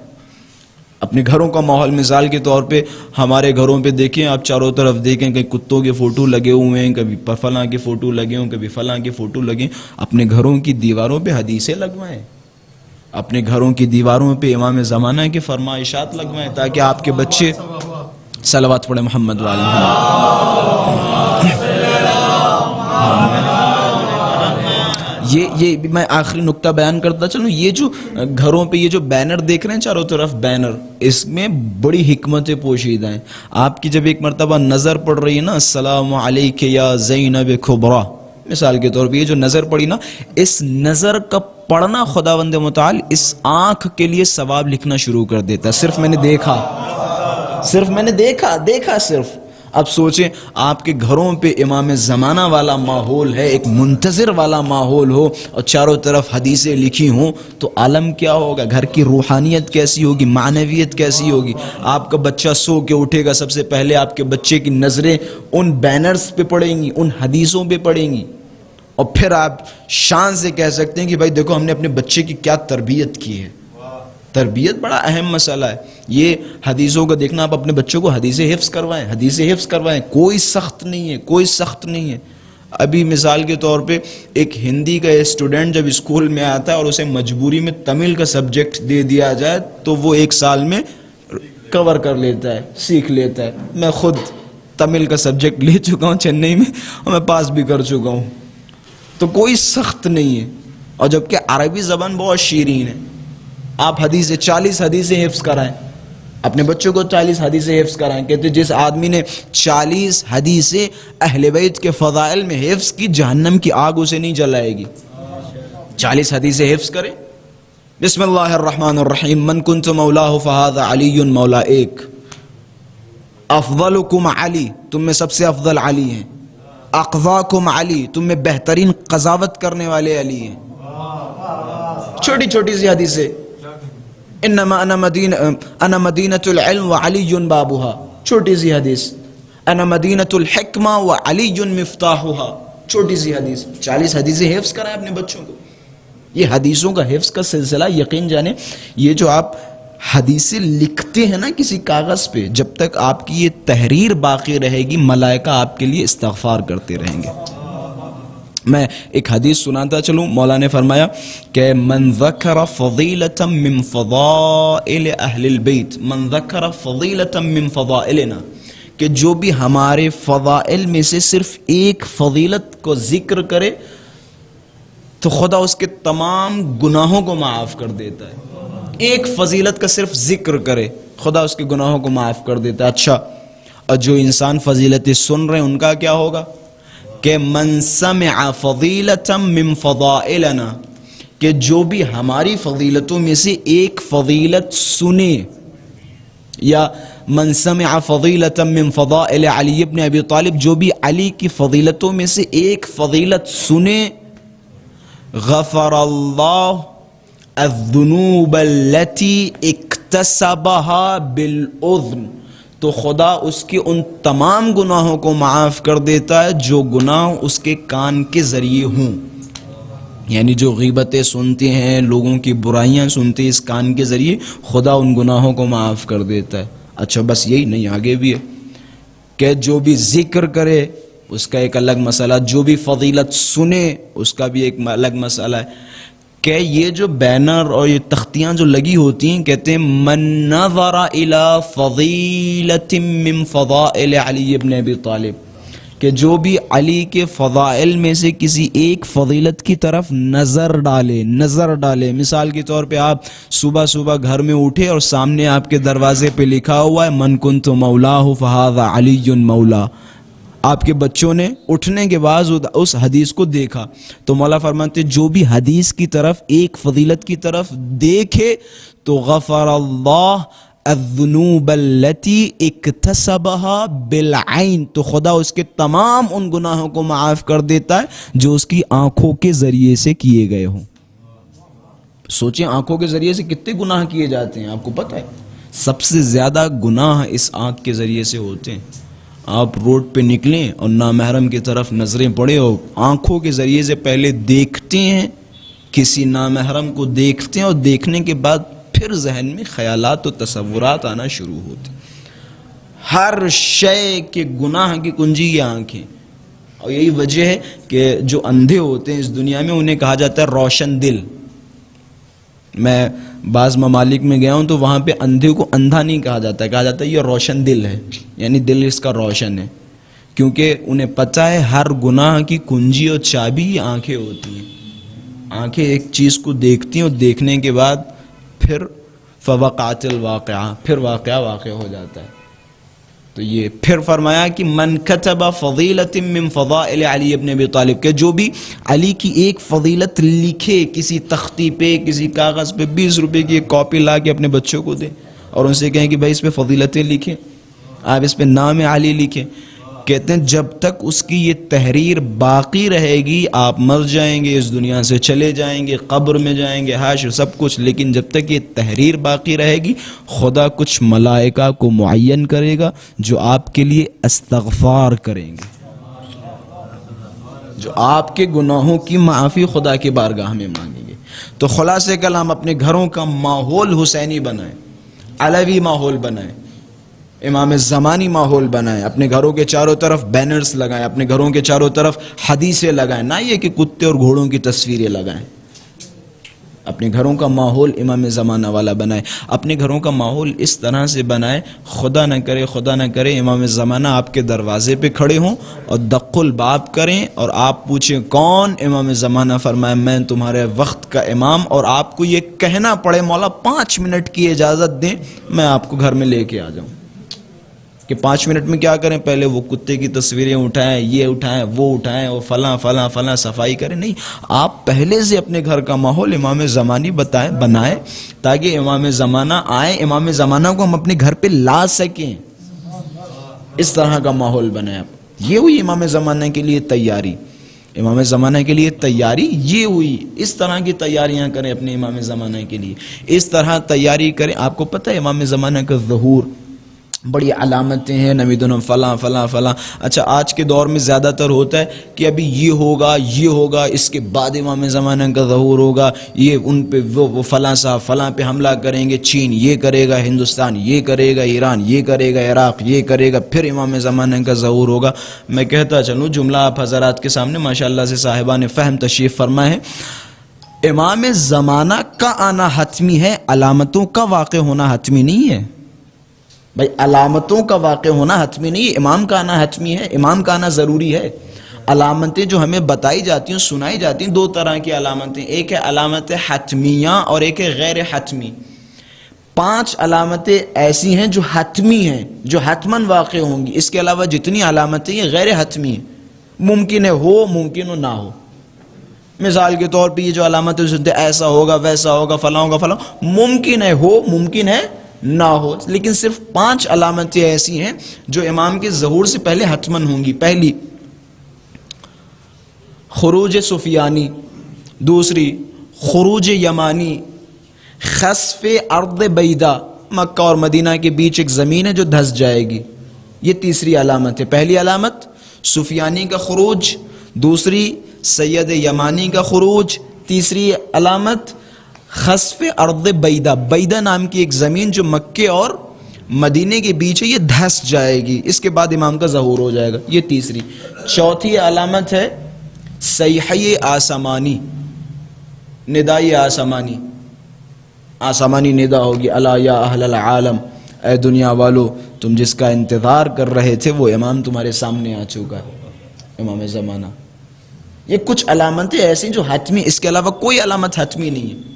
اپنے گھروں کا ماحول مثال کے طور پہ ہمارے گھروں پہ دیکھیں, آپ چاروں طرف دیکھیں, کہیں کتوں کے فوٹو لگے ہوئے ہیں, کبھی فلاں کے فوٹو لگے ہوں, کبھی فلاں کے فوٹو لگے. اپنے گھروں کی دیواروں پہ حدیثیں لگوائیں, اپنے گھروں کی دیواروں پہ امام زمانہ کی فرمائشات لگوائیں, تاکہ آپ کے بچے صلوات پڑھیں محمد یہ میں آخری نقطہ بیان کرتا چلوں. یہ جو گھروں پہ یہ جو بینر دیکھ رہے ہیں چاروں طرف بینر, اس میں بڑی حکمتیں پوشیدہ ہیں. آپ کی جب ایک مرتبہ نظر پڑ رہی ہے نا, السلام علیک یا زینب کبریٰ, مثال کے طور پہ یہ جو نظر پڑی نا, اس نظر کا پڑھنا خداوند متعال اس آنکھ کے لیے ثواب لکھنا شروع کر دیتا ہے. صرف میں نے دیکھا صرف. اب سوچیں آپ کے گھروں پہ امام زمانہ والا ماحول ہے, ایک منتظر والا ماحول ہو اور چاروں طرف حدیثیں لکھی ہوں, تو عالم کیا ہوگا, گھر کی روحانیت کیسی ہوگی, معنویت کیسی ہوگی. آپ کا بچہ سو کے اٹھے گا, سب سے پہلے آپ کے بچے کی نظریں ان بینرز پہ پڑیں گی, ان حدیثوں پہ پڑیں گی, اور پھر آپ شان سے کہہ سکتے ہیں کہ بھائی دیکھو ہم نے اپنے بچے کی کیا تربیت کی ہے. تربیت بڑا اہم مسئلہ ہے. یہ حدیثوں کا دیکھنا, آپ اپنے بچوں کو حدیثیں حفظ کروائیں, کوئی سخت نہیں ہے. ابھی مثال کے طور پہ ایک ہندی کا اسٹوڈنٹ جب اسکول میں آتا ہے اور اسے مجبوری میں تمل کا سبجیکٹ دے دیا جائے تو وہ 1 سال میں کور کر لیتا ہے, سیکھ لیتا ہے. میں خود تمل کا سبجیکٹ لے چکا ہوں چنئی میں اور میں پاس بھی کر چکا ہوں. تو کوئی سخت نہیں ہے. اور جبکہ عربی زبان بہت شیرین ہے. آپ 40 حدیثیں حفظ کرائیں, اپنے بچوں کو 40 حدیثیں حفظ کرائیں. کہتے جس آدمی نے 40 حدیثیں اہل بیت کے فضائل میں حفظ کی, جہنم کی آگ اسے نہیں جلائے گی. 40 حدیثیں حفظ کریں, بسم اللہ الرحمن الرحیم من کنت مولاہ فہذا علی مولا ایک، افضلکم علی تم میں سب سے افضل علی ہیں، اقضاکم علی تم میں بہترین قضاوت کرنے والے علی ہیں. چھوٹی چھوٹی سی حدیث ہے، انما انا مدینۃ العلم وعلی بابها، چھوٹی سی حدیث، انا مدینۃ الحکمہ وعلی مفتاحها، چھوٹی سی حدیث. 40 حدیثیں حفظ کرائیں اپنے بچوں کو. یہ حدیثوں کا حفظ کا سلسلہ یقین جانیں، یہ جو آپ حدیثیں لکھتے ہیں نا کسی کاغذ پہ، جب تک آپ کی یہ تحریر باقی رہے گی ملائکہ آپ کے لیے استغفار کرتے رہیں گے. میں ایک حدیث سناتا چلوں. مولا نے فرمایا کہ من ذکر فضیلۃ من فضائل اہل البیت، من ذکر فضیلۃ من فضائلنا، کہ جو بھی ہمارے فضائل میں سے صرف ایک فضیلت کو ذکر کرے تو خدا اس کے تمام گناہوں کو معاف کر دیتا ہے. ایک فضیلت کا صرف ذکر کرے خدا اس کے گناہوں کو معاف کر دیتا ہے. اچھا، اور جو انسان فضیلتیں سن رہے ہیں ان کا کیا ہوگا؟ کہ من سمع فضیلۃ من فضائلنا، کہ جو بھی ہماری فضیلتوں میں سے ایک فضیلت سنے، یا من سمع فضیلۃ من فضائل علی ابن ابی طالب، جو بھی علی کی فضیلتوں میں سے ایک فضیلت سنے، غفر اللہ الذنوب التي اکتسبها بالاذن، تو خدا اس کے ان تمام گناہوں کو معاف کر دیتا ہے جو گناہ اس کے کان کے ذریعے ہوں. یعنی جو غیبتیں سنتے ہیں، لوگوں کی برائیاں سنتے ہیں اس کان کے ذریعے، خدا ان گناہوں کو معاف کر دیتا ہے. اچھا بس یہی نہیں، آگے بھی ہے کہ جو بھی ذکر کرے اس کا ایک الگ مسئلہ، جو بھی فضیلت سنے اس کا بھی ایک الگ مسئلہ ہے. کہ یہ جو بینر اور یہ تختیاں جو لگی ہوتی ہیں، کہتے ہیں من نظر الى فضیلۃ من فضائل علی ابن ابی طالب، کہ جو بھی علی کے فضائل میں سے کسی ایک فضیلت کی طرف نظر ڈالے. مثال کے طور پہ آپ صبح گھر میں اٹھے اور سامنے آپ کے دروازے پہ لکھا ہوا ہے من کنت مولاہ فہذا علی مولا. آپ کے بچوں نے اٹھنے کے بعد اس حدیث کو دیکھا تو مولا فرماتے جو بھی حدیث کی طرف ایک فضیلت کی طرف دیکھے تو غفر اللہ الذنوب التي اکتسبها بالعین، تو خدا اس کے تمام ان گناہوں کو معاف کر دیتا ہے جو اس کی آنکھوں کے ذریعے سے کیے گئے ہوں. سوچیں آنکھوں کے ذریعے سے کتنے گناہ کیے جاتے ہیں، آپ کو پتہ ہے سب سے زیادہ گناہ اس آنکھ کے ذریعے سے ہوتے ہیں. آپ روڈ پہ نکلیں اور نامحرم کی طرف نظریں پڑے ہو، آنکھوں کے ذریعے سے پہلے دیکھتے ہیں کسی نامحرم کو، دیکھتے ہیں اور دیکھنے کے بعد پھر ذہن میں خیالات و تصورات آنا شروع ہوتے. ہر شے کے گناہ کی کنجی یہ آنکھیں. اور یہی وجہ ہے کہ جو اندھے ہوتے ہیں اس دنیا میں انہیں کہا جاتا ہے روشن دل. میں بعض ممالک میں گیا ہوں تو وہاں پہ اندھے کو اندھا نہیں کہا جاتا، کہا جاتا ہے یہ روشن دل ہے، یعنی دل اس کا روشن ہے، کیونکہ انہیں پتہ ہے ہر گناہ کی کنجی اور چابی آنکھیں ہوتی ہیں. آنکھیں ایک چیز کو دیکھتی ہیں اور دیکھنے کے بعد پھر فوقعت الواقعہ، پھر واقعہ واقع ہو جاتا ہے. تو یہ پھر فرمایا کہ من کتب فضیلۃ من فضائل علی ابن ابی طالب، کہ جو بھی علی کی ایک فضیلت لکھے کسی تختی پہ، کسی کاغذ پہ، 20 روپے کی ایک کاپی لا کے اپنے بچوں کو دے اور ان سے کہیں کہ بھائی اس پہ فضیلتیں لکھیں، آپ اس پہ نام علی لکھیں. کہتے ہیں جب تک اس کی یہ تحریر باقی رہے گی آپ مر جائیں گے، اس دنیا سے چلے جائیں گے، قبر میں جائیں گے، حاشر سب کچھ، لیکن جب تک یہ تحریر باقی رہے گی خدا کچھ ملائکہ کو معین کرے گا جو آپ کے لیے استغفار کریں گے، جو آپ کے گناہوں کی معافی خدا کی بارگاہ میں مانگیں گے. تو خلاصہ کلام اپنے گھروں کا ماحول حسینی بنائیں، علوی ماحول بنائیں، امام زمانی ماحول بنائیں، اپنے گھروں کے چاروں طرف بینرز لگائیں، اپنے گھروں کے چاروں طرف حدیثیں لگائیں، نہ یہ کہ کتے اور گھوڑوں کی تصویریں لگائیں. اپنے گھروں کا ماحول امام زمانہ والا بنائیں، اپنے گھروں کا ماحول اس طرح سے بنائیں خدا نہ کرے امام زمانہ آپ کے دروازے پہ کھڑے ہوں اور دق الباب کریں اور آپ پوچھیں کون؟ امام زمانہ فرمائے میں تمہارے وقت کا امام، اور آپ کو یہ کہنا پڑے مولا 5 منٹ کی اجازت دیں میں آپ کو گھر میں لے کے آ جاؤں. کہ 5 منٹ میں کیا کریں، پہلے وہ کتے کی تصویریں اٹھائیں، یہ اٹھائیں، وہ اٹھائیں، وہ فلاں فلاں فلاں صفائی کریں. نہیں، آپ پہلے سے اپنے گھر کا ماحول امام زمانی بنائیں تاکہ امام زمانہ آئیں، امام زمانہ کو ہم اپنے گھر پہ لا سکیں. اس طرح کا ماحول بنائیں. یہ ہوئی امام زمانہ کے لیے تیاری. امام زمانہ کے لیے تیاری یہ ہوئی. اس طرح کی تیاریاں کریں اپنے امام زمانہ کے لیے، اس طرح تیاری کریں. آپ کو پتہ ہے امام زمانہ کا ظہور بڑی علامتیں ہیں، نمیدن فلاں فلاں فلاں. اچھا، آج کے دور میں زیادہ تر ہوتا ہے کہ ابھی یہ ہوگا، اس کے بعد امام زمانہ کا ظہور ہوگا، یہ ان پہ وہ فلاں صاحب فلاں پہ حملہ کریں گے، چین یہ کرے گا، ہندوستان یہ کرے گا، ایران یہ کرے گا، عراق یہ کرے گا، پھر امام زمانہ کا ظہور ہوگا. میں کہتا چلوں جملہ آپ حضرات کے سامنے ماشاءاللہ سے صاحبان فہم تشریف فرما ہے. امام زمانہ کا آنا حتمی ہے، علامتوں کا واقع ہونا حتمی نہیں ہے. بھائی علامتوں کا واقع ہونا حتمی نہیں ہے، امام کا آنا حتمی ہے، امام کا آنا ضروری ہے. علامتیں جو ہمیں بتائی جاتی ہیں، سنائی جاتی ہیں، 2 طرح کی علامتیں، ایک ہے علامت حتمیہ اور ایک ہے غیر حتمی. 5 علامتیں ایسی ہیں جو حتمی ہیں، جو حتماً واقع ہوں گی. اس کے علاوہ جتنی علامتیں یہ غیر حتمی ہیں، ممکن ہے ہو، ممکن ہو نہ ہو. مثال کے طور پہ یہ جو علامتیں سنتے ایسا ہوگا، ویسا ہوگا، فلاں ہوگا، فلاں، ممکن ہے ہو، ممکن ہے نہ ہو. لیکن صرف 5 علامتیں ایسی ہیں جو امام کے ظہور سے پہلے حتماً ہوں گی. پہلی خروج سفیانی، دوسری خروج یمانی، خسف ارض بیدا، مکہ اور مدینہ کے بیچ ایک زمین ہے جو دھس جائے گی، یہ تیسری علامت ہے. پہلی علامت سفیانی کا خروج، دوسری سید یمانی کا خروج، تیسری علامت خسف ارض بیدا، بیدا نام کی ایک زمین جو مکے اور مدینے کے بیچ ہے، یہ دھس جائے گی. اس کے بعد امام کا ظہور ہو جائے گا، یہ تیسری. چوتھی علامت ہے صیحہ آسمانی، ندائی آسمانی، آسمانی ندا ہوگی، الا یا اہل العالم، اے دنیا والو تم جس کا انتظار کر رہے تھے وہ امام تمہارے سامنے آ چکا ہے، امام زمانہ. یہ کچھ علامتیں ایسی جو حتمی، اس کے علاوہ کوئی علامت حتمی نہیں ہے.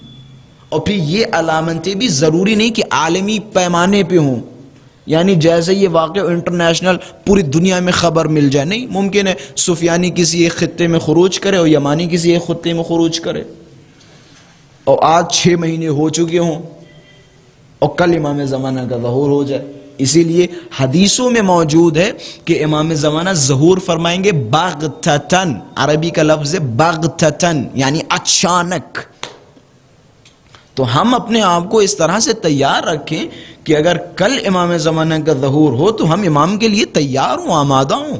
اور پھر یہ علامتیں بھی ضروری نہیں کہ عالمی پیمانے پہ ہوں، یعنی جیسے یہ واقع انٹرنیشنل پوری دنیا میں خبر مل جائے. نہیں، ممکن ہے سفیانی کسی ایک خطے میں خروج کرے اور یمانی کسی ایک خطے میں خروج کرے، اور آج 6 مہینے ہو چکے ہوں اور کل امام زمانہ کا ظہور ہو جائے. اسی لیے حدیثوں میں موجود ہے کہ امام زمانہ ظہور فرمائیں گے بغتتن، عربی کا لفظ ہے بغتتن یعنی اچانک. تو ہم اپنے آپ کو اس طرح سے تیار رکھیں کہ اگر کل امام زمانہ کا ظہور ہو تو ہم امام کے لیے تیار ہوں، آمادہ ہوں.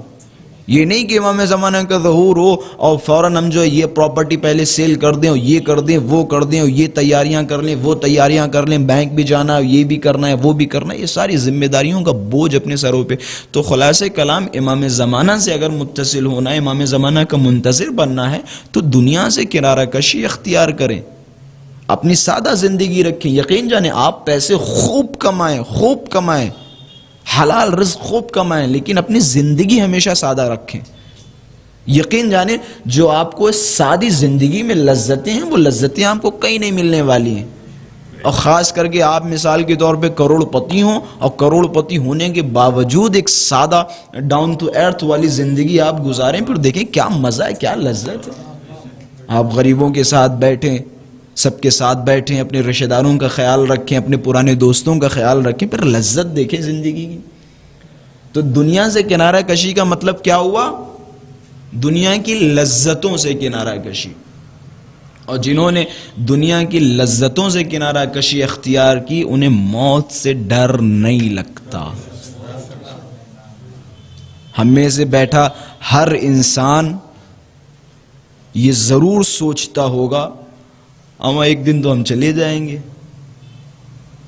یہ نہیں کہ امام زمانہ کا ظہور ہو اور فوراً ہم جو ہے یہ پراپرٹی پہلے سیل کر دیں اور یہ کر دیں، وہ کر دیں، اور یہ تیاریاں کر لیں، وہ تیاریاں کر لیں، بینک بھی جانا ہے، یہ بھی کرنا ہے، وہ بھی کرنا ہے. یہ ساری ذمہ داریوں کا بوجھ اپنے سروں پہ. تو خلاصہ کلام، امام زمانہ سے اگر متصل ہونا ہے، امام زمانہ کا منتظر بننا ہے تو دنیا سے کنارہ کشی اختیار کریں، اپنی سادہ زندگی رکھیں. یقین جانیں آپ پیسے خوب کمائیں، حلال رزق خوب کمائیں، لیکن اپنی زندگی ہمیشہ سادہ رکھیں. یقین جانیں جو آپ کو سادی زندگی میں لذتیں ہیں، وہ لذتیں آپ کو کہیں نہیں ملنے والی ہیں. اور خاص کر کے آپ مثال کے طور پہ کروڑ پتی ہوں اور کروڑ پتی ہونے کے باوجود ایک سادہ ڈاؤن ٹو ارتھ والی زندگی آپ گزاریں، پھر دیکھیں کیا مزہ ہے، کیا لذت ہے. آپ غریبوں کے ساتھ بیٹھیں، سب کے ساتھ بیٹھیں، اپنے رشتہ داروں کا خیال رکھیں، اپنے پرانے دوستوں کا خیال رکھیں، پھر لذت دیکھیں زندگی کی. تو دنیا سے کنارہ کشی کا مطلب کیا ہوا؟ دنیا کی لذتوں سے کنارہ کشی. اور جنہوں نے دنیا کی لذتوں سے کنارہ کشی اختیار کی انہیں موت سے ڈر نہیں لگتا. ہم میں سے بیٹھا ہر انسان یہ ضرور سوچتا ہوگا اما ایک دن تو ہم چلے جائیں گے،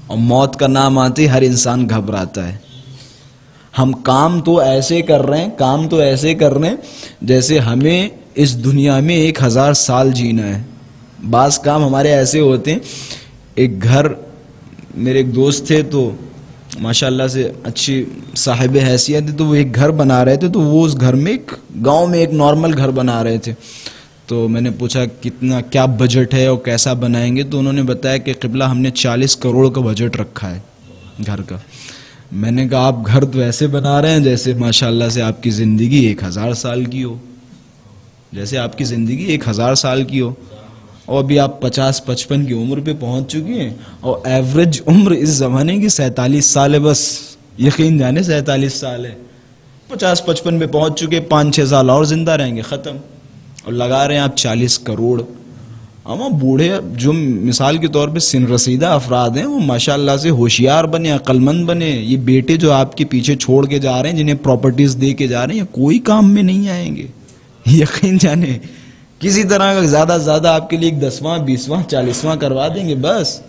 اور موت کا نام آتے ہر انسان گھبراتا ہے. ہم کام تو ایسے کر رہے ہیں جیسے ہمیں اس دنیا میں 1000 سال جینا ہے. بعض کام ہمارے ایسے ہوتے ہیں. ایک گھر، میرے ایک دوست تھے تو ماشاءاللہ سے اچھی صاحب حیثیت تھے، تو وہ ایک گھر بنا رہے تھے. تو وہ اس گھر میں گاؤں میں ایک نارمل گھر بنا رہے تھے. تو میں نے پوچھا کیا بجٹ ہے اور کیسا بنائیں گے؟ تو انہوں نے بتایا کہ قبلہ ہم نے 40 کروڑ کا بجٹ رکھا ہے گھر کا. میں نے کہا آپ گھر تو ایسے بنا رہے ہیں جیسے ماشاءاللہ سے آپ کی زندگی 1000 سال کی ہو، جیسے آپ کی زندگی 1000 سال کی ہو، اور ابھی آپ 50-55 کی عمر پہ پہنچ چکی ہیں، اور ایوریج عمر اس زمانے کی 47 سال ہے، بس یقین جانے 47 سال ہے، 50-55 پہ پہنچ چکے، 5-6 سال اور زندہ رہیں گے، ختم، اور لگا رہے ہیں آپ 40 کروڑ۔ اما بوڑھے جو مثال کے طور پہ سن رسیدہ افراد ہیں وہ ماشاءاللہ سے ہوشیار بنے، عقل مند بنے، یہ بیٹے جو آپ کے پیچھے چھوڑ کے جا رہے ہیں، جنہیں پراپرٹیز دے کے جا رہے ہیں، یہ کوئی کام میں نہیں آئیں گے، یقین جانے، کسی طرح کا زیادہ سے زیادہ آپ کے لیے 10واں 20واں 40واں کروا دیں گے، بس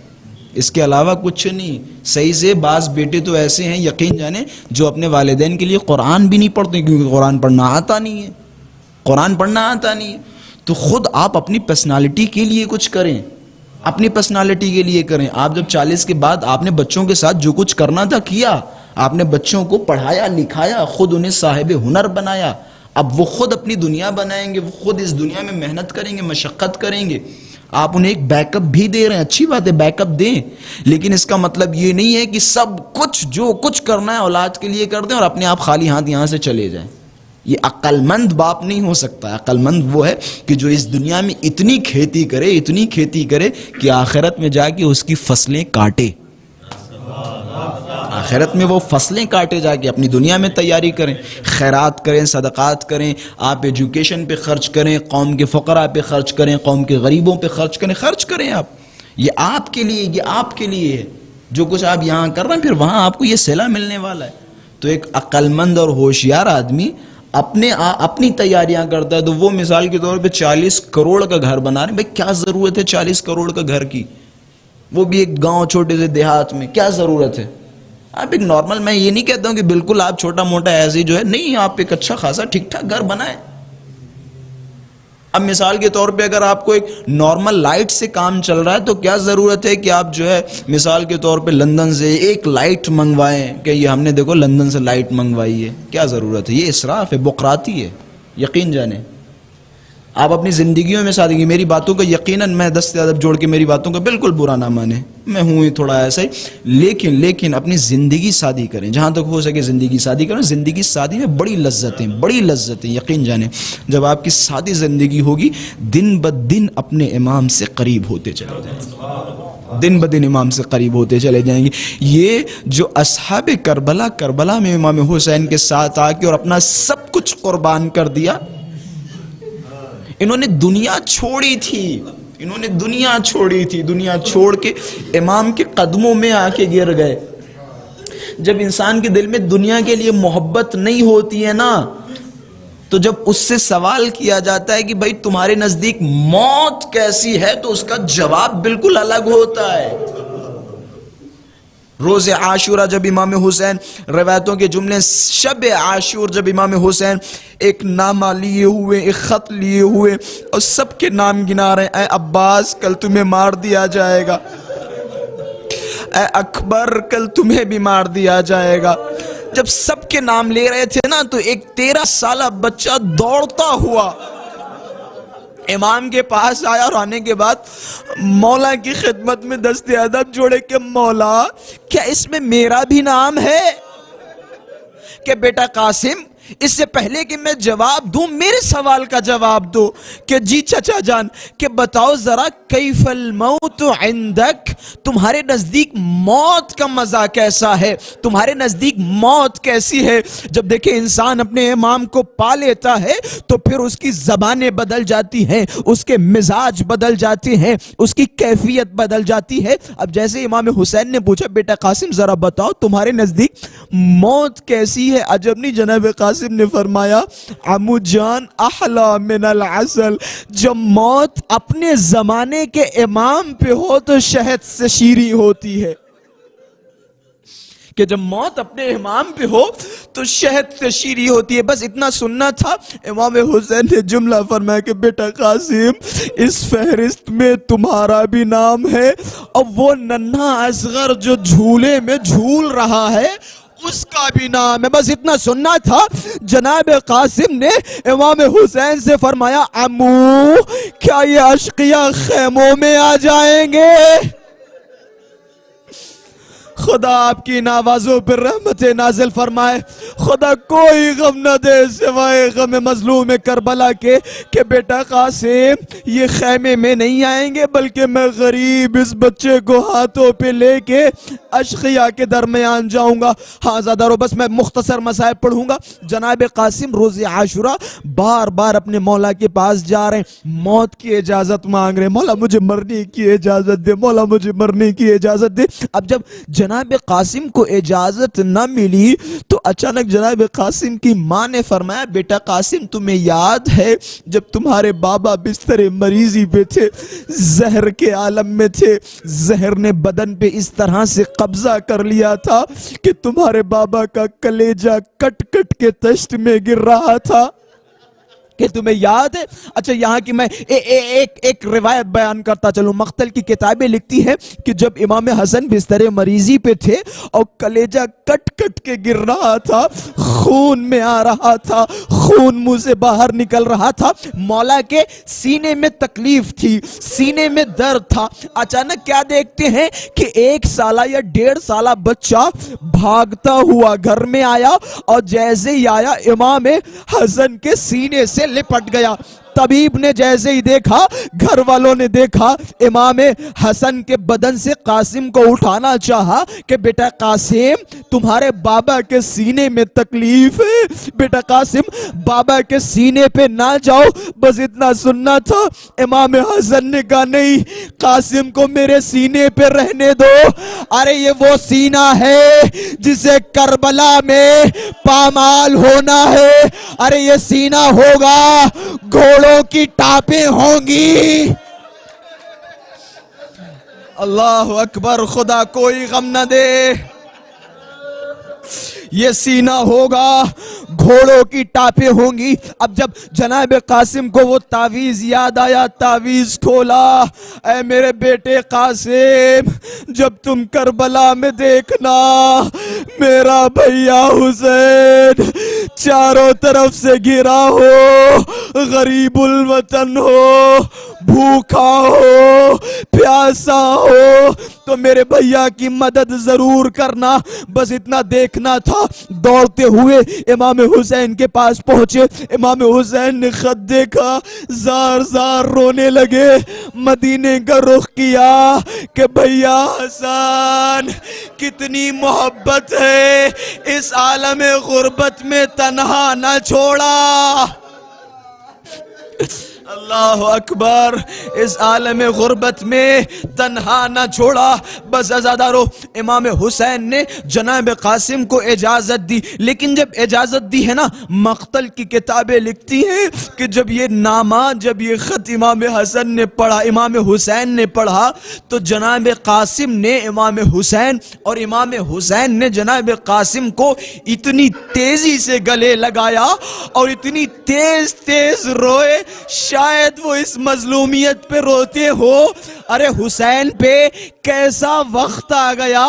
اس کے علاوہ کچھ نہیں۔ صحیح سے بعض بیٹے تو ایسے ہیں یقین جانے جو اپنے والدین کے لیے قرآن بھی نہیں پڑھتے، کیونکہ قرآن پڑھنا آتا نہیں ہے، قرآن پڑھنا آتا نہیں ہے۔ تو خود آپ اپنی پرسنالٹی کے لیے کچھ کریں، اپنی پرسنالٹی کے لیے کریں۔ آپ جب 40 کے بعد آپ نے بچوں کے ساتھ جو کچھ کرنا تھا کیا، آپ نے بچوں کو پڑھایا لکھایا، خود انہیں صاحب ہنر بنایا، اب وہ خود اپنی دنیا بنائیں گے، وہ خود اس دنیا میں محنت کریں گے، مشقت کریں گے، آپ انہیں ایک بیک اپ بھی دے رہے ہیں، اچھی بات ہے بیک اپ دیں، لیکن اس کا مطلب یہ نہیں ہے کہ سب کچھ جو کچھ کرنا ہے اولاد کے لیے کر دیں اور اپنے آپ خالی ہاتھ یہاں سے چلے جائیں۔ یہ عقل مند باپ نہیں ہو سکتا۔ عقل مند وہ ہے کہ جو اس دنیا میں اتنی کھیتی کرے، اتنی کھیتی کرے کہ آخرت میں جا کے اس کی فصلیں کاٹے، آخرت میں وہ فصلیں کاٹے، جا کے اپنی دنیا میں تیاری کریں، خیرات کریں، صدقات کریں، آپ ایجوکیشن پہ خرچ کریں، قوم کے فقراء پہ خرچ کریں، قوم کے غریبوں پہ خرچ کریں، خرچ کریں آپ، یہ آپ کے لیے، یہ آپ کے لیے ہے۔ جو کچھ آپ یہاں کر رہے ہیں پھر وہاں آپ کو یہ صلہ ملنے والا ہے۔ تو ایک عقل مند اور ہوشیار آدمی اپنی تیاریاں کرتا ہے، تو وہ مثال کے طور پہ 40 کروڑ کا گھر بنا رہے ہیں، بھائی کیا ضرورت ہے 40 کروڑ کا گھر کی، وہ بھی ایک گاؤں چھوٹے سے دیہات میں، کیا ضرورت ہے؟ آپ ایک نارمل، میں یہ نہیں کہتا ہوں کہ بالکل آپ چھوٹا موٹا ایسے ہی جو ہے، نہیں، آپ ایک اچھا خاصا ٹھیک ٹھاک گھر بنائیں۔ اب مثال کے طور پہ اگر آپ کو ایک نارمل لائٹ سے کام چل رہا ہے تو کیا ضرورت ہے کہ آپ جو ہے مثال کے طور پہ لندن سے ایک لائٹ منگوائیں کہ یہ ہم نے دیکھو لندن سے لائٹ منگوائی ہے، کیا ضرورت ہے؟ یہ اسراف ہے، بقراتی ہے، یقین جانے۔ آپ اپنی زندگیوں میں سادگی، میری باتوں کا یقیناً میں دست ادب جوڑ کے میری باتوں کا بالکل برا نہ مانے، میں ہوں ہی تھوڑا ایسا ہی، لیکن اپنی زندگی سادی کریں، جہاں تک ہو سکے زندگی سادی کریں۔ زندگی سادی میں بڑی لذتیں یقین جانیں، جب آپ کی سادی زندگی ہوگی دن بدن اپنے امام سے قریب ہوتے چلے جائیں گے، دن بدن امام سے قریب ہوتے چلے جائیں گے۔ یہ جو اصحاب کربلا میں امام حسین کے ساتھ آ کے اور اپنا سب کچھ قربان کر دیا، انہوں نے دنیا چھوڑی تھی، دنیا چھوڑ کے امام کے قدموں میں آ کے گر گئے۔ جب انسان کے دل میں دنیا کے لیے محبت نہیں ہوتی ہے نا، تو جب اس سے سوال کیا جاتا ہے کہ بھائی تمہارے نزدیک موت کیسی ہے، تو اس کا جواب بالکل الگ ہوتا ہے۔ روز عاشورہ جب امام حسین، روایتوں کے جملے، شب عاشور جب امام حسین ایک نامہ لیے ہوئے، ایک خط لیے ہوئے اور سب کے نام گنا رہے ہیں، اے عباس کل تمہیں مار دیا جائے گا، اے اکبر کل تمہیں بھی مار دیا جائے گا، جب سب کے نام لے رہے تھے نا، تو ایک 13 سالہ بچہ دوڑتا ہوا امام کے پاس آیا، اور آنے کے بعد مولا کی خدمت میں دست ادب جوڑے کہ مولا کیا اس میں میرا بھی نام ہے؟ کہ بیٹا قاسم، اس سے پہلے کہ میں جواب دوں میرے سوال کا جواب دو کہ جی چچا جان، کہ بتاؤ ذرا کیف الموت عندک، تمہارے نزدیک موت کا مزہ کیسا ہے، تمہارے نزدیک موت کیسی ہے؟ جب دیکھیں انسان اپنے امام کو پا لیتا ہے تو پھر اس کی زبانیں بدل جاتی ہیں، اس کے مزاج بدل جاتے ہیں، اس کی کیفیت بدل جاتی ہے۔ اب جیسے امام حسین نے پوچھا بیٹا قاسم ذرا بتاؤ تمہارے نزدیک موت کیسی ہے، عجب نہیں، جناب قاسم نے فرمایا عمو جان احلا من العسل، جب موت اپنے زمانے کے امام پہ ہو تو شہد سے شیریں ہوتی ہے، کہ جب موت اپنے امام پہ ہو تو شہد سے شیریں ہوتی ہے۔ بس اتنا سننا تھا۔ امام حسین نے جملہ فرمایا کہ بیٹا قاسم اس فہرست میں تمہارا بھی نام ہے، اور وہ ننھا اصغر جو جھولے میں جھول رہا ہے اس کا بھی نام ہے۔ بس اتنا سننا تھا۔ جناب قاسم نے امام حسین سے فرمایا عمو کیا یہ اشقیاء خیموں میں آ جائیں گے؟ خدا آپ کی نوازوں پر رحمت نازل فرمائے. خدا کوئی غم نہ دے سوائے غم مظلوم کربلا کے کہ بیٹا قاسم یہ خیمے میں نہیں آئیں گے بلکہ میں غریب اس بچے کو ہاتھوں پہ لے کے اشقیاء کے درمیان جاؤں گا. ہاں زیادہ رو بس میں مختصر مسائل پڑھوں گا. جناب قاسم روز عاشورہ بار بار اپنے مولا کے پاس جا رہے ہیں, موت کی اجازت مانگ رہے ہیں, مولا مجھے مرنے کی اجازت دے, مولا مجھے مرنے کی اجازت دے. اب جب جناب قاسم کو اجازت نہ ملی تو اچانک جناب قاسم کی ماں نے فرمایا بیٹا قاسم تمہیں یاد ہے جب تمہارے بابا بستر مریضی پہ تھے, زہر کے عالم میں تھے, زہر نے بدن پہ اس طرح سے قبضہ کر لیا تھا کہ تمہارے بابا کا کلیجہ کٹ کٹ کے تشت میں گر رہا تھا, کہ تمہیں یاد ہے؟ اچھا یہاں کی میں ایک روایت بیان کرتا چلوں. مقتل کی کتابیں لکھتی ہے کہ جب امام حسن بستر مریضی پہ تھے اور کلیجہ کٹ کٹ کے گر رہا تھا, خون میں آ رہا تھا, خون منہ سے باہر نکل رہا تھا, مولا کے سینے میں تکلیف تھی, سینے میں درد تھا. اچانک کیا دیکھتے ہیں کہ 1 سالہ یا 1.5 سالہ بچہ بھاگتا ہوا گھر میں آیا اور جیسے ہی آیا امام حسن کے سینے سے لپٹ گیا. طبیب نے جیسے ہی دیکھا, گھر والوں نے دیکھا, امام حسن کے بدن سے قاسم کو اٹھانا چاہا کہ بیٹا قاسم تمہارے بابا کے سینے میں تکلیف ہے, بیٹا قاسم بابا کے سینے پہ نہ جاؤ, بس اتنا سننا تھا. امام حسن نے کہا نہیں, قاسم کو میرے سینے پہ رہنے دو. ارے یہ وہ سینہ ہے جسے کربلا میں پامال ہونا ہے, ارے یہ سینہ ہوگا گھوڑوں کی ٹاپیں ہوں گی. اللہ اکبر, خدا کوئی غم نہ دے. یہ سینہ ہوگا گھوڑوں کی ٹاپیں ہوں گی. اب جب جناب قاسم کو وہ تعویذ یاد آیا, تعویذ کھولا, اے میرے بیٹے قاسم جب تم کربلا میں دیکھنا میرا بھیا حسین چاروں طرف سے گھرا ہو, غریب الوطن ہو, بھوکا ہو, پیاسا ہو, تو میرے بھیا کی مدد ضرور کرنا. بس اتنا دیکھنا تھا. دوڑتے ہوئے امام حسین کے پاس پہنچے. امام حسین نے خط دیکھا, زار زار رونے لگے, مدینے کا رخ کیا کہ بھیا حسن کتنی محبت ہے, اس عالم غربت میں تنہا نہ چھوڑا. اللہ اکبر, اس عالم غربت میں تنہا نہ چھوڑا. بس عزادارو امام حسین نے جناب قاسم کو اجازت دی, لیکن جب اجازت دی ہے نا, مقتل کی کتابیں لکھتی ہیں کہ جب یہ نامہ, جب یہ خط امام حسن نے پڑھا, امام حسین نے پڑھا, تو جناب قاسم نے امام حسین اور امام حسین نے جناب قاسم کو اتنی تیزی سے گلے لگایا اور اتنی تیز تیز روئے, شاید وہ اس مظلومیت پہ روتے ہو. ارے حسین پہ کیسا وقت آ گیا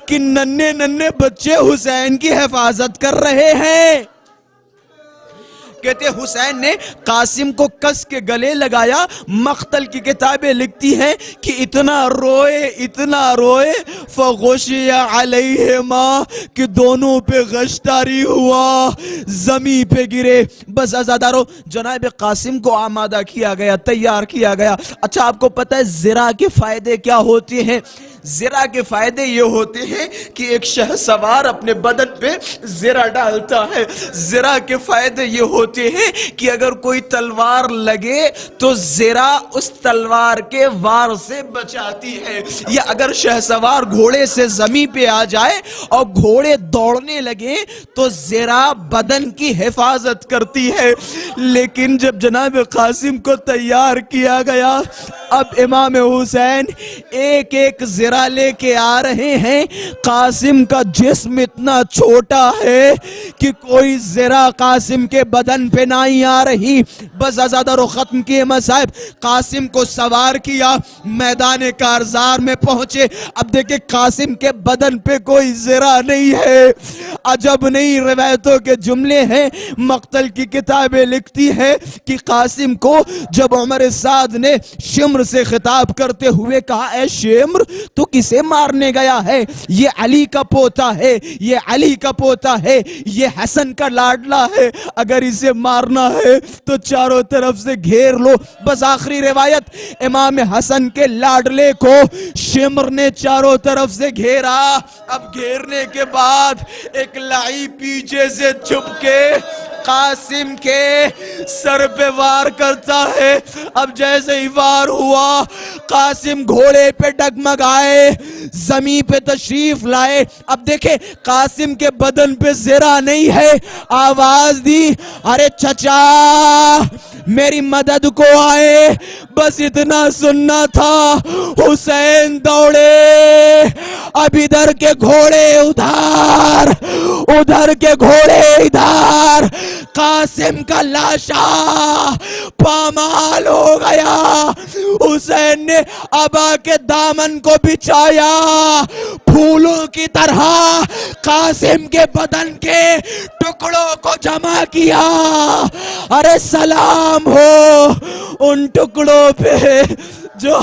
کہ ننھے ننھے بچے حسین کی حفاظت کر رہے ہیں. کہتے حسین نے قاسم کو کس کے گلے لگایا. مقتل کی کتابیں لکھتی ہیں کہ اتنا روئے فغشی علیہما, کہ دونوں پہ غشتاری ہوا, زمین پہ گرے. بس عزادارو جناب قاسم کو آمادہ کیا گیا, تیار کیا گیا. اچھا آپ کو پتہ ہے زرہ کے فائدے کیا ہوتے ہیں؟ زرہ کے فائدے یہ ہوتے ہیں کہ ایک شہ سوار اپنے بدن پہ زرہ ڈالتا ہے. زرہ کے فائدے یہ ہوتے ہیں کہ اگر کوئی تلوار لگے تو زرہ اس تلوار کے وار سے بچاتی ہے, یا اگر شہ سوار گھوڑے سے زمین پہ آ جائے اور گھوڑے دوڑنے لگے تو زرہ بدن کی حفاظت کرتی ہے. لیکن جب جناب قاسم کو تیار کیا گیا, اب امام حسین ایک ایک زرہ لے کے آ رہے ہیں. قاسم کا جسم اتنا چھوٹا ہے کہ کوئی زرہ قاسم کے بدن پہ نہیں آ رہی. بس عزادارو ختم کیے مصائب, قاسم کو سوار کیا, میدان کارزار میں پہنچے. اب دیکھیں قاسم کے بدن پہ کوئی زرہ نہیں ہے. عجب نہیں, روایتوں کے جملے ہیں. مقتل کی کتابیں لکھتی ہے کہ قاسم کو جب عمر سعد نے شمر سے خطاب کرتے ہوئے کہا اے شمر تو کسے مارنے گیا ہے؟ یہ علی کا پوتا ہے، یہ علی کا پوتا ہے، یہ حسن کا لاڈلا ہے، اگر اسے مارنا ہے تو چاروں طرف سے گھیر لو۔ بس آخری روایت، امام حسن کے لاڈلے کو شمر نے چاروں طرف سے گھیرا۔ اب گھیرنے کے بعد ایک لعیب پیچھے سے چھپ کے قاسم کے سر پہ وار کرتا ہے۔ اب جیسے ہی وار ہوا، قاسم گھوڑے پہ ڈگمگائے، زمین پہ تشریف لائے۔ اب دیکھیں قاسم کے بدن پہ زرہ نہیں ہے، آواز دی، ارے چچا میری مدد کو آئے، بس اتنا سننا تھا۔ حسین دوڑے، اب ادھر کے گھوڑے ادھر، ادھر کے گھوڑے ادھر، قاسم کا لاشا پامال ہو گیا۔ حسین نے ابا کے دامن کو بچھایا، پھولوں کی طرح قاسم کے بدن کے ٹکڑوں کو جمع کیا۔ ارے سلام ہو ان ٹکڑوں پہ جو